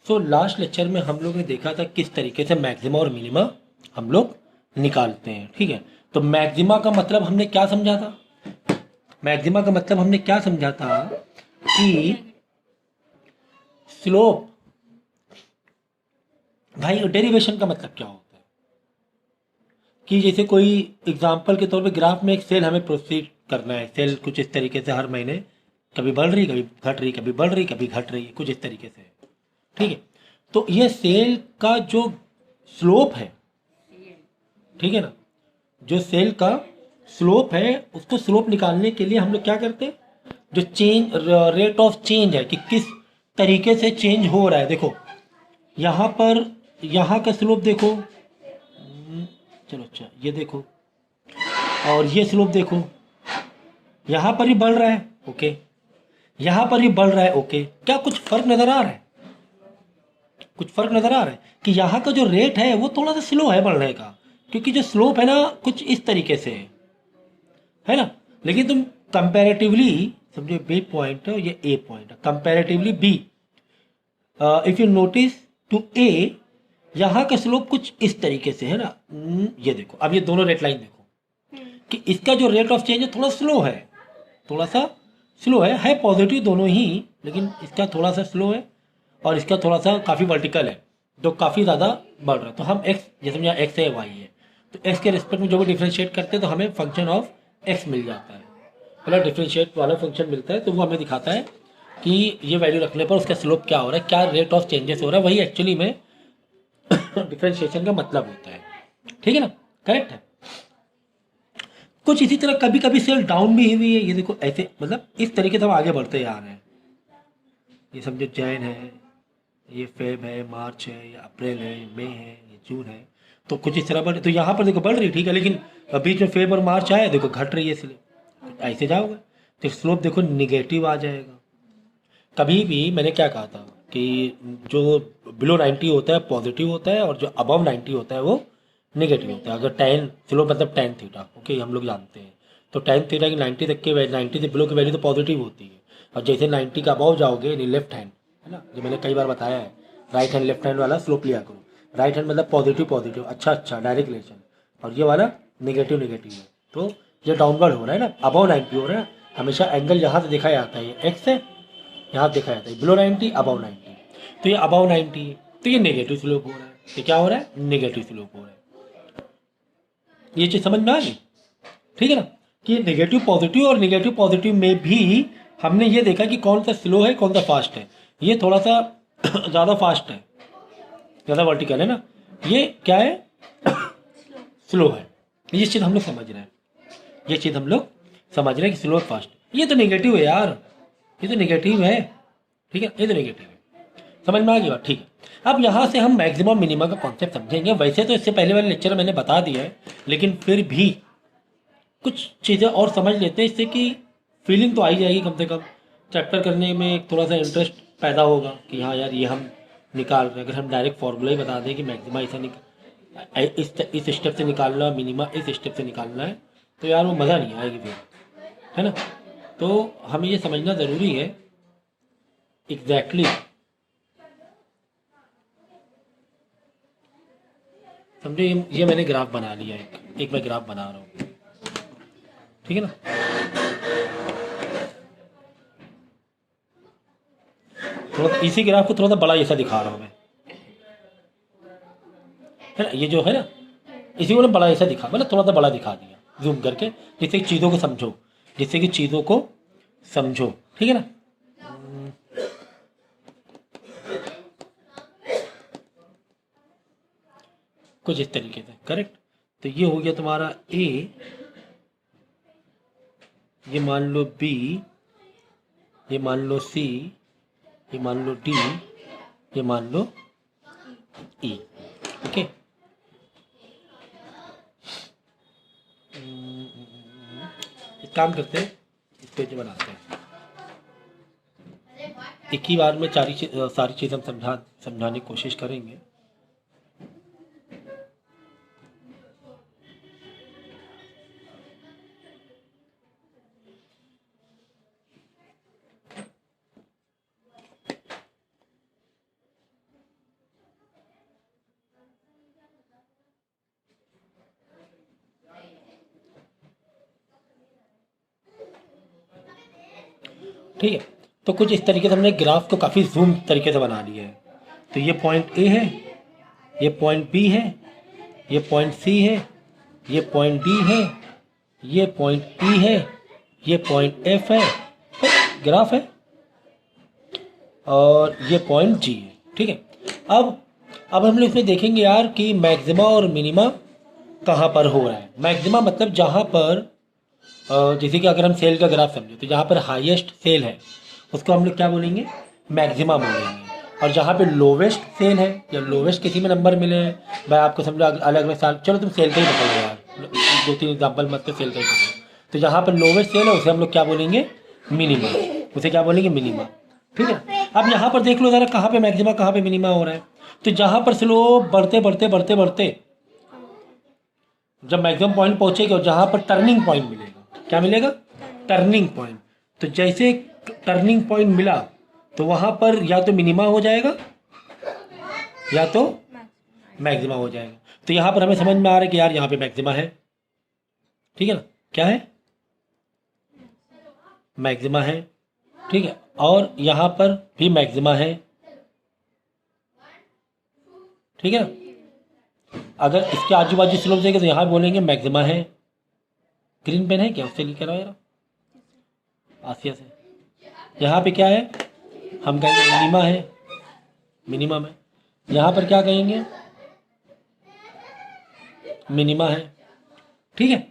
So last lecture में हम लोग ने देखा था किस तरीके से मैक्सिमा और मिनिमा हम लोग निकालते हैं। ठीक है, तो मैक्सिमा का मतलब हमने क्या समझा था? मैक्सिमा का मतलब हमने क्या समझा था कि स्लोप, भाई डेरिवेशन का मतलब क्या होता है कि जैसे कोई एग्जाम्पल के तौर पे ग्राफ में एक सेल हमें प्रोसीड करना है, सेल कुछ इस तरीके से हर महीने कभी बढ़ रही, कभी घट रही, कभी बढ़ रही, कभी घट रही, कुछ इस तरीके से। ठीक है, तो ये सेल का जो स्लोप है, ठीक है ना, जो सेल का स्लोप है, उसको स्लोप निकालने के लिए हम लोग क्या करते हैं, जो चेंज रेट ऑफ चेंज है कि किस तरीके से चेंज हो रहा है। देखो यहाँ पर, यहाँ का स्लोप देखो, चलो अच्छा ये देखो, और ये स्लोप देखो, यहाँ पर ही बढ़ रहा है, ओके, यहाँ पर ही बढ़ रहा है, ओके। क्या कुछ फर्क नजर आ रहा है? कुछ फर्क नजर आ रहा है कि यहाँ का जो रेट है वो थोड़ा सा स्लो है बढ़ने का, क्योंकि जो स्लोप है ना कुछ इस तरीके से है ना। लेकिन तुम कंपैरेटिवली समझो, बी पॉइंट है ये ए पॉइंट है, comparatively B, if you notice to A, यहाँ का स्लोप कुछ इस तरीके से है ना। ये देखो, अब ये दोनों रेट लाइन देखो कि इसका जो रेट ऑफ चेंज है थोड़ा स्लो है, थोड़ा सा स्लो है पॉजिटिव दोनों ही, लेकिन इसका थोड़ा सा स्लो है और इसका थोड़ा सा काफ़ी वर्टिकल है, तो काफ़ी ज़्यादा बढ़ रहा है। तो हम एक्स, जैसे यहाँ एक्स है वाई है, तो एक्स के रिस्पेक्ट में जो भी डिफ्रेंशिएट करते हैं तो हमें फंक्शन ऑफ एक्स मिल जाता है, मतलब डिफ्रेंशिएट वाला फंक्शन मिलता है, तो वो हमें दिखाता है कि ये वैल्यू रखने पर उसका स्लोप क्या हो रहा है, क्या रेट ऑफ चेंजेस हो रहा है, वही एक्चुअली में डिफ्रेंशिएशन का मतलब होता है। ठीक है ना, करेक्ट है। कुछ इसी तरह कभी कभी सेल डाउन भी हुई है, ये देखो ऐसे, मतलब इस तरीके से हम आगे बढ़ते जा रहे हैं। ये समझो जैन है, ये फेब है, मार्च है, ये अप्रैल है, ये मई है, ये जून है, तो कुछ इस तरह बढ़, तो यहाँ पर देखो बढ़ रही, ठीक है, लेकिन बीच में फेब और मार्च आया, देखो घट रही है, इसलिए ऐसे जाओगे तो स्लोप देखो निगेटिव आ जाएगा। कभी भी मैंने क्या कहा था कि जो बिलो 90 होता है पॉजिटिव होता है, और जो अबव 90 होता है वो नेगेटिव होता है। अगर टेन स्लोप मतलब टेन थीटा, ओके, हम लोग जानते हैं, तो टेन थीटा की 90 तक के 90 से बिलो की वैल्यू तो पॉजिटिव होती है, और जैसे 90 का अबव जाओगे, लेफ्ट हैंड है ना, जो मैंने कई बार बताया है, राइट हैंड लेफ्ट हैंड वाला स्लोप लिया करो। राइट हैंड मतलब पॉजिटिव पॉजिटिव, अच्छा अच्छा डायरेक्ट रिलेशन, और ये वाला नेगेटिव नेगेटिव है, तो ये डाउनवर्ड हो रहा है ना, अबव 90 हो रहा है। हमेशा एंगल यहाँ से दिखाया जाता है, ये एक्स है, यहाँ देखा जाता है बिलो 90 अबाउ 90, तो ये अबाउ 90 है, तो ये नेगेटिव स्लोप हो रहा है, तो क्या हो रहा है, नेगेटिव स्लोप हो रहा है। ये चीज़ समझ में आ गई? ठीक है ना, कि नेगेटिव पॉजिटिव, और नेगेटिव पॉजिटिव में भी हमने ये देखा कि कौन सा स्लो है कौन सा फास्ट है। ये थोड़ा सा ज़्यादा फास्ट है, ज़्यादा वर्टिकल है ना, ये क्या है, स्लो है। ये चीज़ हम लोग समझ रहे हैं, ये चीज़ हम लोग समझ रहे हैं कि स्लो फास्ट, ये तो नेगेटिव है यार, ये तो नेगेटिव है, ठीक है, ये तो नेगेटिव है। समझ में आ गई बात? ठीक है, अब यहाँ से हम मैक्सिमम मिनिमम का कॉन्सेप्ट समझेंगे। वैसे तो इससे पहले वाले लेक्चर में मैंने बता दिया है, लेकिन फिर भी कुछ चीज़ें और समझ लेते हैं, इससे कि फीलिंग तो आई जाएगी, कम से कम चैप्टर करने में एक थोड़ा सा इंटरेस्ट पैदा होगा कि हाँ यार ये हम निकाल रहे हैं। अगर हम डायरेक्ट फॉर्मूला ही बता दें कि मैक्सिमा ऐसा इस स्टेप से निकालना, मिनिमा इस स्टेप से निकालना है, तो यार वो मज़ा नहीं आएगी फिर, है ना। तो हमें ये समझना ज़रूरी है एग्जैक्टली समझो। ये मैंने ग्राफ बना लिया, एक मैं ग्राफ बना रहा हूँ, ठीक है ना। थोड़ा इसी ग्राफ को थोड़ा सा बड़ा जैसा दिखा रहा हूँ मैं, है ना, ये जो है ना, इसी को ना बड़ा जैसा दिखा, मतलब थोड़ा सा बड़ा दिखा दिया जूम करके, जिससे कि चीज़ों को समझो, जिससे कि चीज़ों को समझो, ठीक है ना। कुछ इस तरीके से, करेक्ट। तो ये हो गया तुम्हारा ए, ये मान लो बी, ये मान लो सी, ये मान लो डी, ये मान लो ई, ओके। एक काम करते हैं, इस पेज बनाते हैं, एक ही बार में सारी चीज़ हम समझाने की कोशिश करेंगे। ठीक है। तो कुछ इस तरीके से हमने ग्राफ को काफ़ी जूम तरीके से बना लिया है। तो ये पॉइंट ए है, ये पॉइंट बी है, ये पॉइंट सी है, ये पॉइंट डी है, ये पॉइंट ई है, ये पॉइंट एफ है, ग्राफ है, और ये पॉइंट जी है। ठीक है। अब हम लोग इसमें देखेंगे यार कि मैक्सिमा और मिनिमा कहाँ पर हो रहा है। मैक्सिमा मतलब जहाँ पर जैसे कि अगर हम सेल का ग्राफ समझे तो जहाँ पर हाईएस्ट सेल है उसको हम लोग क्या बोलेंगे, मैक्सिमा बोलेंगे। और जहाँ पे लोवेस्ट सेल है या लोवेस्ट किसी में नंबर मिले हैं, भाई आपको समझो अलग अलग साल, चलो तुम सेल का ही पकड़ो यार, 2-3 एग्जाम्पल मत सेल का ही पकड़ो। तो जहाँ पर लोवेस्ट सेल है उसे हम लोग क्या बोलेंगे, मिनिमा। उसे क्या बोलेंगे, मिनिमा। ठीक है। अब यहाँ पर देख लो ज़रा कहाँ पे मैक्सिमा कहाँ पे मिनिमा हो रहा है। तो जहाँ पर स्लोप बढ़ते बढ़ते बढ़ते बढ़ते जब मैक्सिमम पॉइंट पहुँचेगी और जहाँ पर टर्निंग पॉइंट मिलेगा, क्या मिलेगा, टर्निंग पॉइंट। तो जैसे टर्निंग पॉइंट मिला तो वहाँ पर या तो मिनिमा हो जाएगा या तो मैक्सिमा हो जाएगा। तो यहाँ पर हमें समझ में आ रहा है कि यार यहाँ पे मैक्सिमा है। ठीक है ना, क्या है, मैक्सिमा है। ठीक है। और यहाँ पर भी मैक्सिमा है। ठीक है। अगर इसके आजू बाजू स्लोप देंगे तो यहाँ बोलेंगे मैक्सिमा है। ग्रीन पेन है क्या, उससे लिख रहा यार, आसिया से। यहाँ पे क्या है, हम कहेंगे मिनिमा है, मिनिमम है। यहाँ पर क्या कहेंगे, मिनिमा है। ठीक है।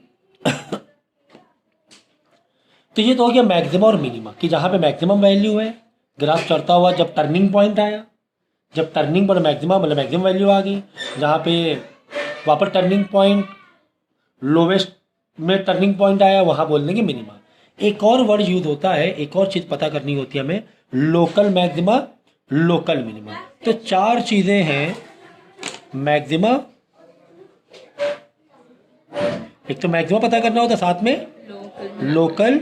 तो ये तो हो गया मैक्सिमा और मिनिमा कि जहाँ पे मैक्सिमम वैल्यू है, ग्राफ चढ़ता हुआ जब टर्निंग पॉइंट आया, जब टर्निंग पर मैक्सिमम मतलब मैक्सिमम वैल्यू आ गई, जहाँ पे वापस टर्निंग पॉइंट लोवेस्ट में टर्निंग पॉइंट आया वहाँ बोल देंगे मिनिमा। एक और वर्ड यूज होता है, एक और चीज़ पता करनी होती है हमें, लोकल मैक्सिमा, लोकल मिनिमा। तो 4 चीज़ें हैं, मैक्सिमा, एक तो मैक्सिमा पता करना होता है, साथ में लोकल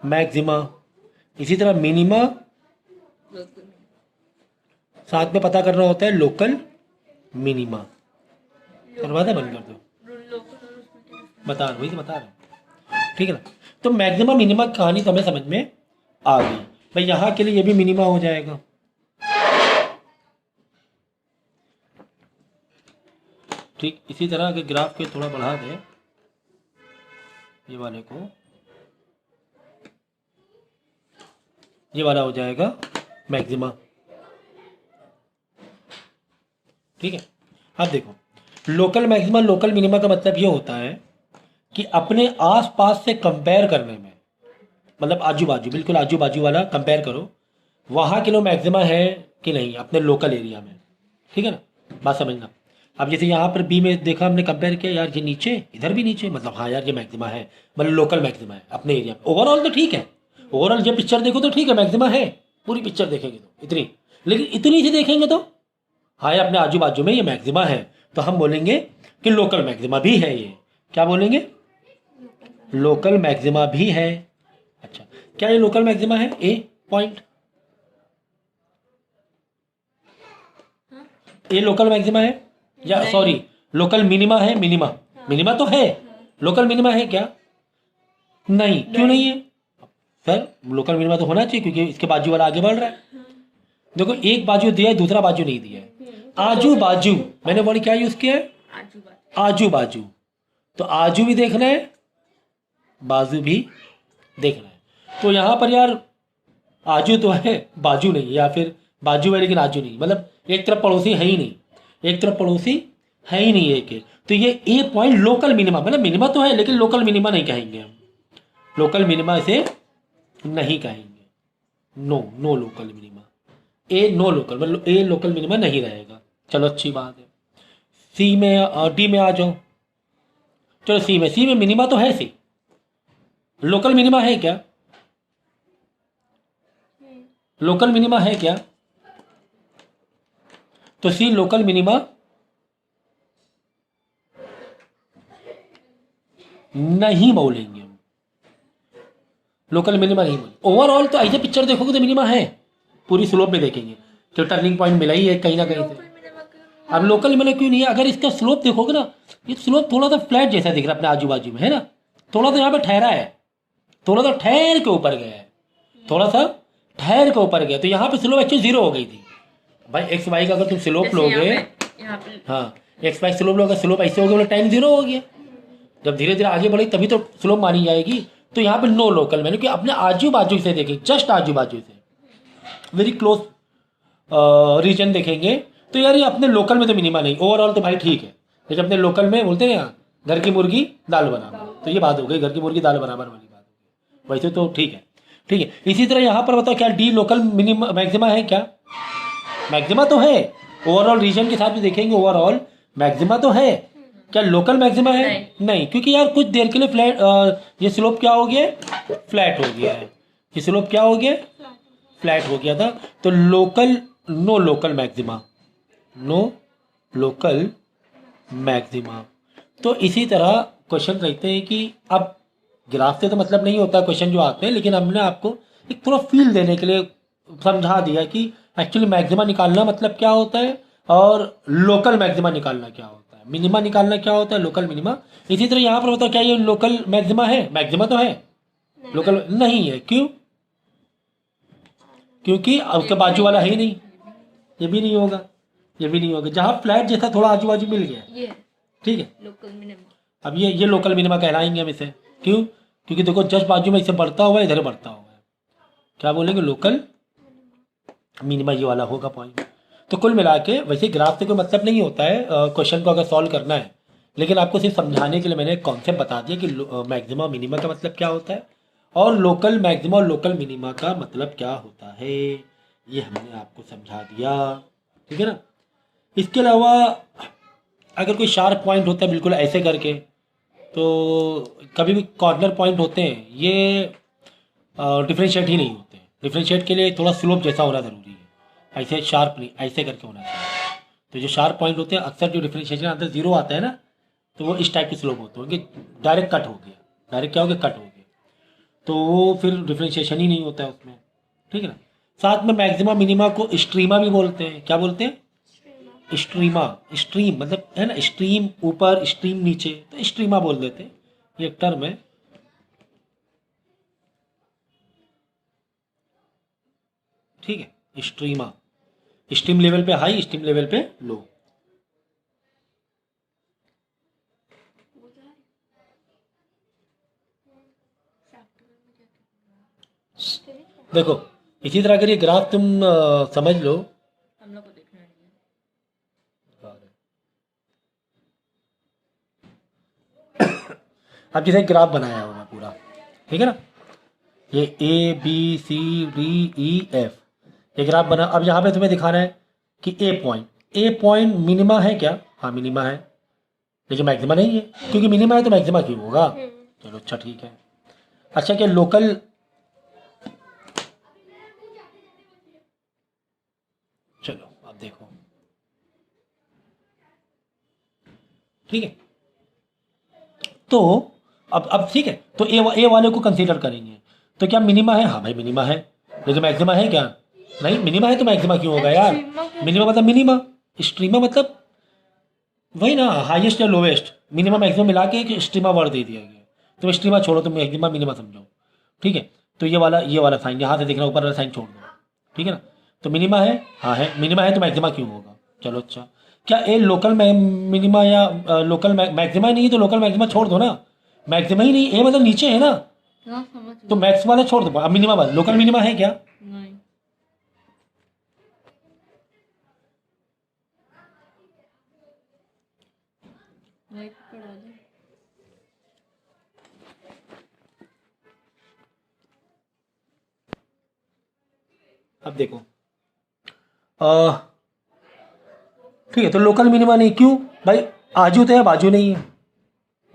मैक्सिमा, इसी तरह मिनिमा साथ में पता करना होता है लोकल मिनिमा। करवाता बंद कर दो, बता वही तो बता रहा हूँ। ठीक है ना। तो मैक्सिमा मिनिमा कहानी तो हमें समझ में आ गई। भाई यहाँ के लिए ये भी मिनिमा हो जाएगा। ठीक इसी तरह अगर ग्राफ के थोड़ा बढ़ा दें ये वाले को, ये वाला हो जाएगा मैक्सिमा। ठीक है। अब देखो लोकल मैक्सिमा लोकल मिनिमा का मतलब ये होता है कि अपने आसपास से कंपेयर करने में, मतलब आजू बाजू, बिल्कुल आजू बाजू वाला कंपेयर करो, वहाँ के लो मैक्सिमा है कि नहीं अपने लोकल एरिया में। ठीक है ना, बात समझना। अब जैसे यहाँ पर बी में देखा हमने कंपेयर किया, यार ये नीचे, इधर भी नीचे, मतलब हाँ यार ये मैक्सिमा है, मतलब लोकल मैक्सिमा है अपने एरिया में। ओवरऑल तो ठीक है, ओवरऑल ये पिक्चर देखो तो ठीक है, मैक्सिमा है, पूरी पिक्चर देखेंगे तो इतनी, लेकिन इतनी से देखेंगे तो हाँ ये अपने आजू बाजू में ये मैक्सिमा है, तो हम बोलेंगे कि लोकल मैक्सिमा भी है। ये क्या बोलेंगे, लोकल मैक्सिमा भी है। अच्छा, क्या ये लोकल मैक्सिमा है, ए पॉइंट, ये लोकल मैक्सिमा है या सॉरी लोकल मिनिमा है, मिनिमा, मिनिमा तो है, लोकल मिनिमा है क्या, नहीं, क्यों नहीं है सर, लोकल मिनिमा तो होना चाहिए क्योंकि इसके बाजू वाला आगे बढ़ रहा है। देखो एक बाजू दिया है, दूसरा बाजू नहीं दिया है, आजू बाजू, मैंने वर्ड क्या यूज किया है, आजू बाजू। तो आजू भी देखना है, बाजू भी देखना है। तो यहाँ पर यार आजू तो है, बाजू नहीं, या फिर बाजू है लेकिन आजू नहीं, मतलब एक तरफ पड़ोसी है ही नहीं, एक तरफ पड़ोसी है ही नहीं एक। तो ये ए पॉइंट लोकल मिनिमा, मतलब मिनिमा तो है लेकिन लोकल मिनिमा नहीं कहेंगे हम, लोकल मिनिमा इसे नहीं कहेंगे, नो नो लोकल मिनिमा, ए नो लोकल, मतलब ए लोकल मिनिमा नहीं रहेगा। चलो अच्छी बात है। सी में डी में आ जाओ, चलो सी में मिनिमा तो है, सी लोकल मिनिमा है क्या, लोकल मिनिमा है क्या, तो सी लोकल मिनिमा नहीं बोलेंगे हम, लोकल मिनिमा नहीं बोलेंगे। ओवरऑल तो ऐसे पिक्चर देखोगे तो मिनिमा है, पूरी स्लोप में देखेंगे तो टर्निंग पॉइंट मिला ही है कहीं ना कहीं से। अब लोकल मिनिमा क्यों नहीं है, अगर इसका स्लोप देखोगे ना, ये स्लोप थोड़ा सा फ्लैट जैसा दिख रहा है अपने आजू बाजू में, है ना, थोड़ा तो यहाँ पे ठहरा है, थोड़ा तो ठहर के ऊपर गया है, थोड़ा सा ठहर के ऊपर गया, तो यहाँ पे स्लोप एक्चुअली 0 हो गई थी भाई। एक्स वाई का अगर तुम स्लोप जैसे लोगे, यहाँ पे हाँ एक्स वाई स्लोप लोगे, स्लोप ऐसे हो गया, बोले टाइम 0 हो गया। जब धीरे धीरे आगे बढ़ी तभी तो स्लोप मानी जाएगी। तो यहाँ पे नो लोकल मैंने कि अपने आजू बाजू से देखें, जस्ट आजू बाजू से वेरी क्लोज रीजन देखेंगे तो यार ये अपने लोकल में तो मिनिमा नहीं, ओवरऑल तो भाई ठीक है, लेकिन अपने लोकल में बोलते हैं यहाँ घर की मुर्गी दाल बराबर, तो ये बात हो गई घर की मुर्गी दाल बराबर वाली बात हो गई। वैसे तो ठीक है, ठीक है। इसी तरह यहाँ पर बताओ क्या डी लोकल मिनिमा मैक्सिमा है क्या? मैक्सिमा तो है, ओवरऑल रीजन के साथ भी देखेंगे ओवरऑल मैक्सिमा तो है। क्या लोकल मैक्सिमा है? नहीं, क्योंकि यार कुछ देर के लिए फ्लैट ये स्लोप क्या हो गया, फ्लैट हो गया है। ये स्लोप क्या हो गया, फ्लैट हो गया था। तो local, no local maxima, no local maxima. तो इसी तरह क्वेश्चन रहते हैं कि अब ग्राफ से तो मतलब नहीं होता क्वेश्चन जो आते हैं, लेकिन हमने आपको एक थोड़ा फील देने के लिए समझा दिया कि एक्चुअली मैक्सिमा निकालना मतलब क्या होता है और लोकल मैक्सिमा निकालना क्या होता है, मिनिमा निकालना क्या होता है, लोकल मिनिमा। इसी तरह यहाँ पर बताओ क्या ये लोकल मैक्सिमा है? मैक्सिमा तो है, लोकल नहीं है। क्यों? क्योंकि अब के बाजू वाला है ही नहीं, ये भी नहीं होगा, ये भी नहीं होगा। जहाँ फ्लैट जैसा थोड़ा आजू बाजू मिल गया, ठीक है, लोकल मिनिमम। अब ये लोकल मिनिमा कहलाएंगे हम इसे। क्यों? क्योंकि देखो जस्ट बाजू में इसे बढ़ता हुआ इधर बढ़ता हुआ है, क्या बोलेंगे, लोकल मिनिमा ये वाला होगा पॉइंट। तो कुल मिला के वैसे ग्राफ से कोई मतलब नहीं होता है क्वेश्चन को अगर सॉल्व करना है, लेकिन आपको सिर्फ समझाने के लिए मैंने एक कॉन्सेप्ट बता दिया कि मैक्सिमा मिनिमा का मतलब क्या होता है और लोकल मैक्सिमा और लोकल मिनिमा का मतलब क्या होता है, ये हमने आपको समझा दिया, ठीक है ना। इसके अलावा अगर कोई शार्प पॉइंट होता है बिल्कुल ऐसे करके, तो कभी भी कॉर्नर पॉइंट होते हैं ये डिफ्रेंशिएट ही नहीं होते। डिफ्रेंशिएट के लिए थोड़ा स्लोप जैसा होना ज़रूरी है, ऐसे शार्प नहीं, ऐसे करके होना चाहिए। तो जो शार्प पॉइंट होते हैं अक्सर जो डिफ्रेंशिएशन अंदर 0 आता है ना, तो वो इस टाइप के स्लोप होते हैं कि डायरेक्ट कट हो गया, डायरेक्ट क्या हो गया, कट हो गया, तो वो फिर डिफ्रेंशिएशन ही नहीं होता है उसमें, ठीक है ना। साथ में मैक्सिमा मिनिमा को स्ट्रीमा भी बोलते हैं। क्या बोलते हैं? स्ट्रीमा। स्ट्रीम मतलब है ना, स्ट्रीम ऊपर स्ट्रीम नीचे, तो स्ट्रीमा बोल देते हैं, ये टर्म है। ठीक है, स्ट्रीमा, स्ट्रीम लेवल पे हाई, स्ट्रीम लेवल पे लो। देखो इसी तरह अगर ये ग्राफ तुम समझ लो, हम लोग को देखना नहीं है। अब जैसे ग्राफ बनाया होगा पूरा, ठीक है ना, ये A B C D E F, ये ग्राफ बना। अब यहाँ पे तुम्हें दिखाना है कि ए पॉइंट मिनिमा है क्या? हाँ मिनिमा है, लेकिन मैक्सिमा नहीं है, क्योंकि मिनिमा है तो मैक्सिमा क्यों होगा? चलो अच्छा ठीक है। अच्छा क्या लोकल, चलो अब देखो, ठीक है, तो अब ठीक है, तो ए वाले को कंसीडर करेंगे, तो क्या मिनिमा है? हाँ भाई मिनिमा है, लेकिन मैक्सिमा है क्या? नहीं, मिनिमा है तो मैक्सिमा क्यों होगा यार? मिनिमा मतलब मिनिमा, स्ट्रीमा मतलब वही ना, हाईएस्ट या लोवेस्ट, मिनिमम मैक्सिमम मिला के एक स्ट्रीमा वर्ड दे दिया गया। तो स्ट्रीमा छोड़ो, तुम मैक्सिमा मिनिमा समझो, ठीक है। तो ये वाला साइन यहाँ से देखना, ऊपर वाला साइन छोड़ दो, ठीक है ना। तो मिनिमा है, हाँ है, मिनिमा है तो मैक्सिमा क्यों होगा? चलो अच्छा, क्या ए लोकल मिनिमा या लोकल मैक्सिमा ही नहीं है तो लोकल मैक्सिमा छोड़ दो ना, मैक्सिमा ही नहीं, ए मतलब नीचे है ना, तो मैक्स वाला छोड़ दो, अब मिनिमा वाला, लोकल मिनिमा है क्या? नहीं। वही पकड़ा दो। अब देखो ठीक है, तो लोकल मिनिमा नहीं, क्यों भाई? आजू तो है, बाजू नहीं है,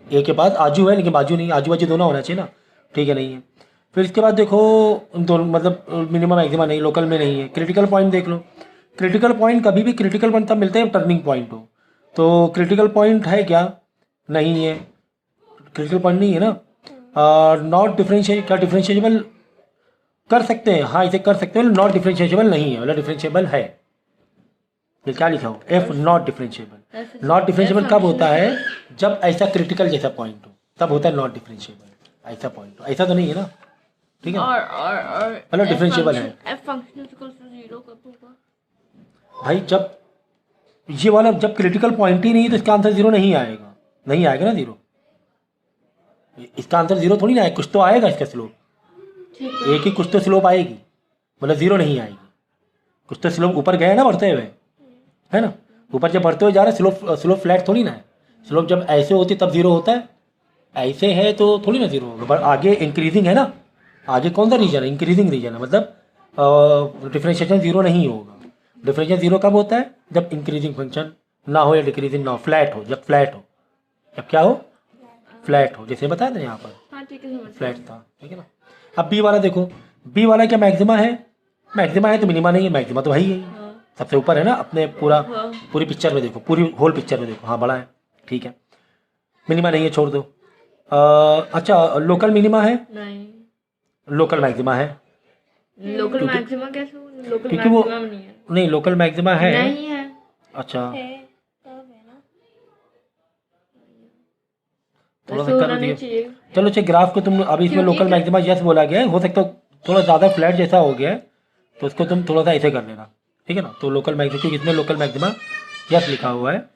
ए के पास आजू है लेकिन बाजू नहीं, आजू बाजू दोनों होना चाहिए ना, ठीक है, नहीं है। फिर इसके बाद देखो दोनों मतलब मिनिमम मैक्सिमा नहीं, लोकल में नहीं है। क्रिटिकल पॉइंट देख लो, क्रिटिकल पॉइंट कभी भी क्रिटिकल पॉइंट तब मिलते हैं टर्निंग पॉइंट हो, तो क्रिटिकल पॉइंट है क्या? नहीं है, क्रिटिकल पॉइंट नहीं है ना। नॉट डिफरेंशिएट, क्या डिफरेंशिएबल कर सकते हैं? हाँ इसे कर सकते हैं, नॉट डिफरेंशिएबल नहीं है, मतलब डिफरेंशिएबल है। ये क्या लिखा हो? F not differentiable. Not differentiable कब होता है? जब ऐसा क्रिटिकल जैसा पॉइंट हो, तब होता है नॉट डिफरेंशिएबल, ऐसा पॉइंट हो, ऐसा तो नहीं है ना, ठीक है। और मतलब डिफरेंशिएबल है एफ फंक्शन इक्वल्स टू 0 कब होगा? भाई, जब ये वाला जब क्रिटिकल पॉइंट ही नहीं है तो इसका आंसर जीरो नहीं आएगा, नहीं आएगा ना जीरो, इसका आंसर जीरो थोड़ी ना आएगा, कुछ तो आएगा इसका स्लोप, ठीक है। एक ही कुछ तो स्लोप आएगी, मतलब जीरो नहीं आएगी, कुछ तो स्लोप ऊपर गए ना बढ़ते हुए, है ना, ऊपर जब बढ़ते हुए जा रहे हैं स्लोप फ्लैट थोड़ी ना है, स्लोप जब ऐसे होती तब जीरो होता है, ऐसे है तो थोड़ी ना जीरो होगा, बट आगे इंक्रीजिंग है ना, आगे कौन सा रीजन है, इंक्रीजिंग रीजन है, मतलब डिफरेंशिएशन जीरो नहीं होगा। डिफरेंशिएशन जीरो कब होता है, जब इंक्रीजिंग फंक्शन ना हो या डिक्रीजिंग ना हो, फ्लैट हो, जब फ्लैट हो, जब क्या हो, फ्लैट हो, जैसे बताया था यहाँ पर हाँ ठीक है, समझ फ्लैट था, ठीक है ना। अब बी वाला देखो, बी वाला क्या मैक्सिमा है, मैक्सिमा है तो मिनिमा नहीं है, मैक्सिमा तो है ही है, हाँ सबसे ऊपर है ना अपने पूरा हाँ पूरी पिक्चर में देखो, पूरी होल पिक्चर में देखो, हाँ बड़ा है, ठीक है। मिनिमा नहीं है, छोड़ दो। अच्छा, लोकल मिनिमा है, नहीं, लोकल मैक्सिमा है, लोकल मैक्सिमा कैसे हो? लोकल क्योंकि वो मैक्सिमा नहीं है। नहीं, लोकल मैक्सिमा है, नहीं है, अच्छा है तब है ना, थोड़ा ऐसे सा होना कर नहीं दिया। चाहिए। चलो अच्छा, ग्राफ को तुम अभी इसमें क्योंकि लोकल मैक्सिमा यस बोला गया है, हो सकता है थोड़ा ज़्यादा फ्लैट जैसा हो गया है, तो उसको तुम थोड़ा सा ऐसे कर लेना, ठीक है ना। तो लोकल मैक्सिमा, क्योंकि इसमें लोकल मैक्सिमा यस लिखा हुआ है,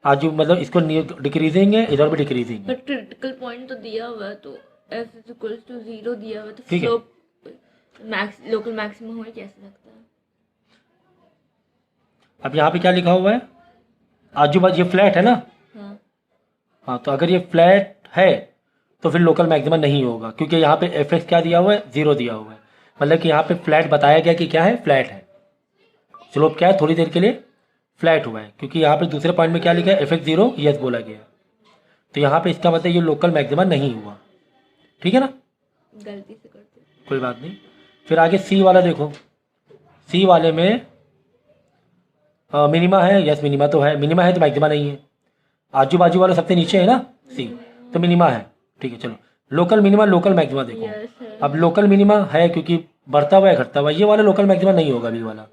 आज मतलब इसको डिक्रीजिंग है, इधर भी डिक्रीजिंग है, बट क्रिटिकल पॉइंट तो दिया हुआ है, तो एफ इज इक्वल्स टू 0 दिया हुआ है, तो ठीक है। स्लोप लोकल मैक्सिमा हो ही कैसे सकता है? अब यहाँ पे क्या लिखा हुआ है, आजू बाजू ये फ्लैट है ना, हाँ हाँ, तो अगर ये फ्लैट है तो फिर लोकल मैक्सिमा नहीं होगा, क्योंकि यहाँ पे एफ एक्स क्या दिया हुआ है, जीरो दिया हुआ है, मतलब कि यहाँ पे फ्लैट बताया गया कि क्या है, फ्लैट है, स्लोप क्या है, थोड़ी देर के लिए फ्लैट हुआ है, क्योंकि यहाँ पे दूसरे पॉइंट में क्या लिखा है, एफ एक्स जीरो यस बोला गया है, तो यहाँ पे इसका मतलब ये लोकल मैक्सिमा नहीं हुआ, ठीक है ना, गलती से करते हैं। कोई बात नहीं। फिर आगे सी वाला देखो, सी वाले में मिनिमा है, यस मिनिमा तो है, मिनिमा है तो मैक्सिमा नहीं है, आजू बाजू वाला सबसे नीचे है ना सी, तो मिनिमा है, ठीक है। चलो लोकल मिनिमा लोकल मैक्सिमा देखो, यस है। अब लोकल मिनिमा है क्योंकि बढ़ता हुआ है घटता हुआ है, ये वाला लोकल मैक्सिमा नहीं होगा बी वाला,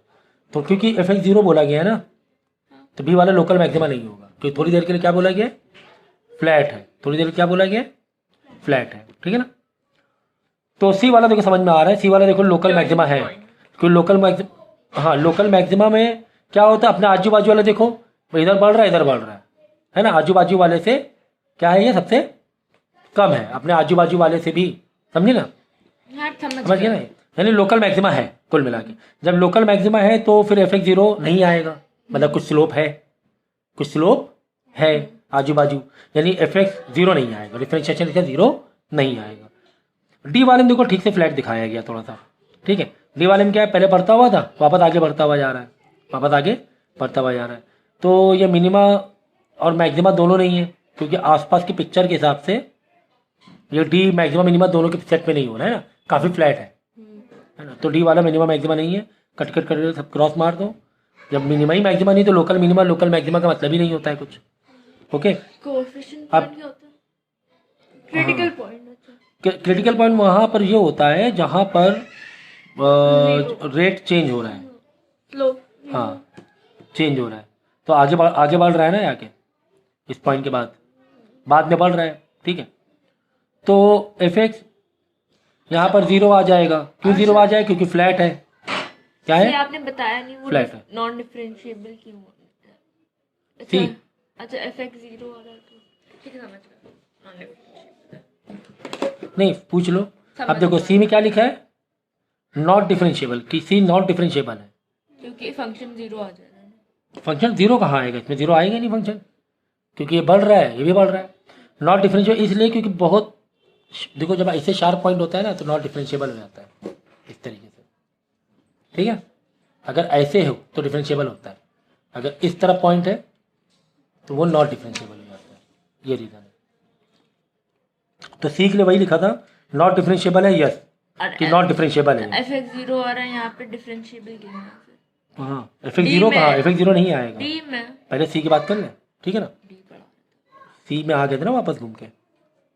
तो क्योंकि एफ एक्स जीरो बोला गया है ना, तो बी वाला लोकल मैक्सिमा नहीं होगा, क्योंकि थोड़ी देर के लिए क्या बोला गया, फ्लैट है, थोड़ी देर क्या बोला गया, फ्लैट है, ठीक है ना। तो सी वाला देखो समझ में आ रहा है, सी वाला देखो लोकल मैक्सिमा है, क्योंकि लोकल मैक्सिमा, हाँ लोकल मैक्सिमा में क्या होता है, अपने आजू बाजू वाला देखो, इधर बढ़ रहा है इधर बढ़ रहा है ना, आजू बाजू वाले से क्या है, ये सबसे कम है, अपने आजू बाजू वाले से भी, समझे ना, हाँ समझ गए ना, यानी लोकल मैक्सिमा है कुल मिला के। जब लोकल मैक्सिमा है तो फिर एफ एक्स जीरो नहीं आएगा, मतलब कुछ स्लोप है, कुछ स्लोप है आजू बाजू, यानी एफ एक्स जीरो नहीं आएगा, डिफरेंशिएशन इसका जीरो नहीं आएगा। डी वाले में देखो ठीक से फ्लैट दिखाया गया थोड़ा सा, ठीक है। डी वाले में क्या है, पहले बढ़ता हुआ था, वापस आगे बढ़ता हुआ जा रहा है, वापस आगे बढ़ता हुआ जा रहा है, तो ये मिनिमा और मैक्सिमा दोनों नहीं है, क्योंकि आसपास की पिक्चर के हिसाब से ये डी मैक्सिमा मिनिमा दोनों के सेट में नहीं हो रहा है ना, काफ़ी फ्लैट है ना, तो डी वाला मिनिमा मैक्सिमा नहीं है, कट कट कट सब क्रॉस मार दो, जब मिनिमा ही मैक्सिमा नहीं तो लोकल मिनिमा लोकल मैक्सिमा का मतलब ही नहीं होता है कुछ, ओके। कोएफिशिएंट अब- पॉइंट क्या होता है? Critical point. अच्छा, क्रिटिकल पॉइंट वहाँ पर ये होता है जहाँ पर रेट चेंज हो रहा है, स्लोप। हाँ चेंज हो रहा है, तो आगे बढ़ रहा है ना आगे, इस पॉइंट के बाद में बढ़ रहा है, ठीक है। तो एफ एक्स यहाँ पर जीरो आ जाएगा, क्यों जीरो आ जाएगा, क्योंकि फ्लैट है, क्या ये है, आपने बताया नहीं, वो फ्लैट है। नॉन डिफरेंशिएबल क्यों होता है? ठीक। अच्छा अच्छा, एफ एक्स 0 आ रहा है तो ठीक है, समझ गया, नॉन डिफरेंशिएबल। नहीं पूछ लो। अब समझ देखो गया। सी में क्या लिखा है, नॉट डिफरेंशिएबल, कि सी नॉट डिफरेंशिएबल है, क्योंकि फंक्शन 0 आ जाएगा। फंक्शन जीरो कहाँ आएगा, इसमें जीरो आएगा नहीं फंक्शन, क्योंकि ये बढ़ रहा है ये भी बढ़ रहा है। नॉट डिफरेंशिएबल इसलिए क्योंकि बहुत, देखो जब ऐसे शार्प पॉइंट होता है ना तो नॉट डिफरेंशिएबल हो जाता है इस तरीके से, ठीक है। अगर ऐसे हो तो डिफरेंशिएबल होता है, अगर इस तरफ पॉइंट है तो वो नॉट डिफरेंशिएबल हो जाता है, ये रीज़न है। तो सी के लिए वही लिखा था, नॉट डिफरेंशिएबल है यस, कि नॉट डिफरेंशिएबल है। एफ एक्स 0 आ रहा है यहाँ पे, डिफरेंशिएबल क्यों है फिर? हाँ एफ एक्स जीरो कहाँ, एफ एक्स जीरो नहीं आएगा, डी में पहले सी की बात कर ले, ठीक है ना, डी पढ़ा। सी में आ गए थे ना वापस घूम के,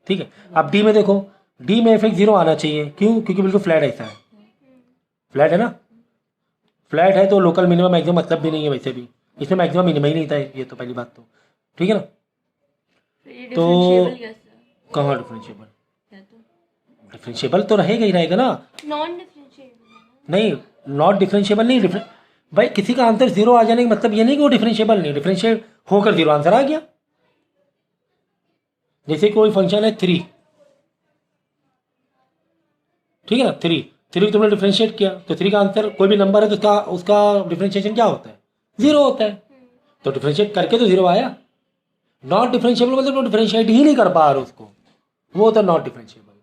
ठीक है। अब डी में देखो, डी में एफ एक्स जीरो आना चाहिए, क्यों, क्योंकि बिल्कुल फ्लैट ऐसा है, फ्लैट है ना, फ्लैट है तो लोकल मिनिमम मैक्सिमम मतलब भी नहीं है, वैसे भी इसमें मैक्सिमम मिनिमम ही नहीं था, ये तो पहली बात, तो ठीक है ना। फिर ये तो डिफरेंशिएबल कैसे है? कहाँ डिफरेंशिएबल, है तो डिफरेंशिएबल तो रहेगा ही रहेगा ना। Non differentiable. नहीं, नॉट डिफरेंशिएबल नहीं। भाई किसी का आंसर 0 आ जाने का मतलब ये नहीं कि वो डिफरेंशिएबल नहीं, डिफरेंशिएट होकर 0 आंसर आ गया। जैसे कोई फंक्शन है 3, ठीक है ना, 3 तुमने डिफरेंशिएट किया तो 3 का आंसर कोई भी नंबर है तो उसका उसका डिफरेंशिएशन क्या होता है? 0 होता है। तो डिफरेंशिएट करके तो 0 आया। नॉट डिफरेंशिएबल मतलब तो डिफरेंशिएट ही नहीं कर पा रहे उसको, वो होता है नॉट डिफरेंशिएबल।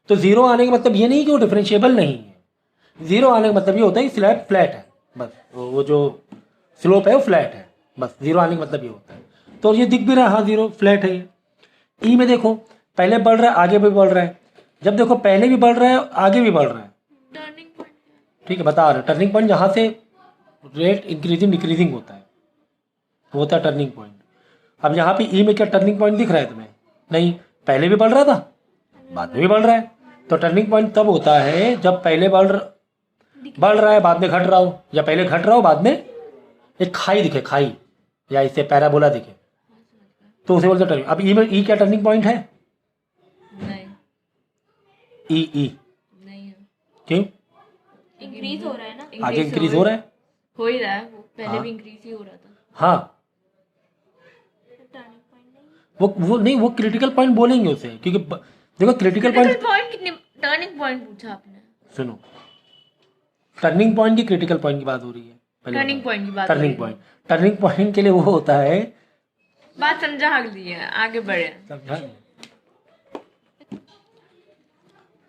तो 0 आने का मतलब ये नहीं कि वो डिफरेंशिएबल नहीं है। 0 आने का मतलब ये होता है कि स्लैब फ्लैट है, बस वो जो स्लोप है वो फ्लैट है, बस 0 आने का मतलब ये होता है। तो ये दिख भी रहा है, हाँ 0 फ्लैट है ये। ई में देखो पहले बढ़ रहा है आगे भी बढ़ रहा है, जब देखो पहले भी बढ़ रहा है आगे भी बढ़ रहा है, टर्निंग पॉइंट। ठीक है, बता रहे टर्निंग पॉइंट जहाँ से रेट इंक्रीजिंग डिक्रीजिंग होता है वो होता है टर्निंग पॉइंट। अब यहाँ पे ई में क्या टर्निंग पॉइंट दिख रहा है तुम्हें? नहीं, पहले भी बढ़ रहा था बाद में भी बढ़ रहा है। तो टर्निंग पॉइंट तब होता है जब पहले बढ़ रहा है बाद में घट रहा हो, या पहले घट रहा हो बाद में एक खाई दिखे, खाई या इससे पैराबोला दिखे, तो उसे बोलते हैं टर्निंग। अब ई में ई क्या टर्निंग पॉइंट है? नहीं, ई नहीं है। क्यों? इंक्रीज हो रहा है ना, आगे इंक्रीज हो रहा है, हो ही रहा है, वो पहले हाँ। भी इंक्रीज ही हो रहा था। हाँ टर्निंग पॉइंट नहीं, वो नहीं, वो क्रिटिकल पॉइंट बोलेंगे उसे, क्योंकि देखो क्रिटिकल क्रिटिकल पॉइंट, पॉइंट कितने, टर्निंग पॉइंट पूछा आपने। सुनो, टर्निंग पॉइंट की क्रिटिकल पॉइंट की बात हो रही है, टर्निंग पॉइंट की बात टर्निंग पॉइंट के लिए वो होता है, बात समझा हक दी है, आगे बढ़े। समझा?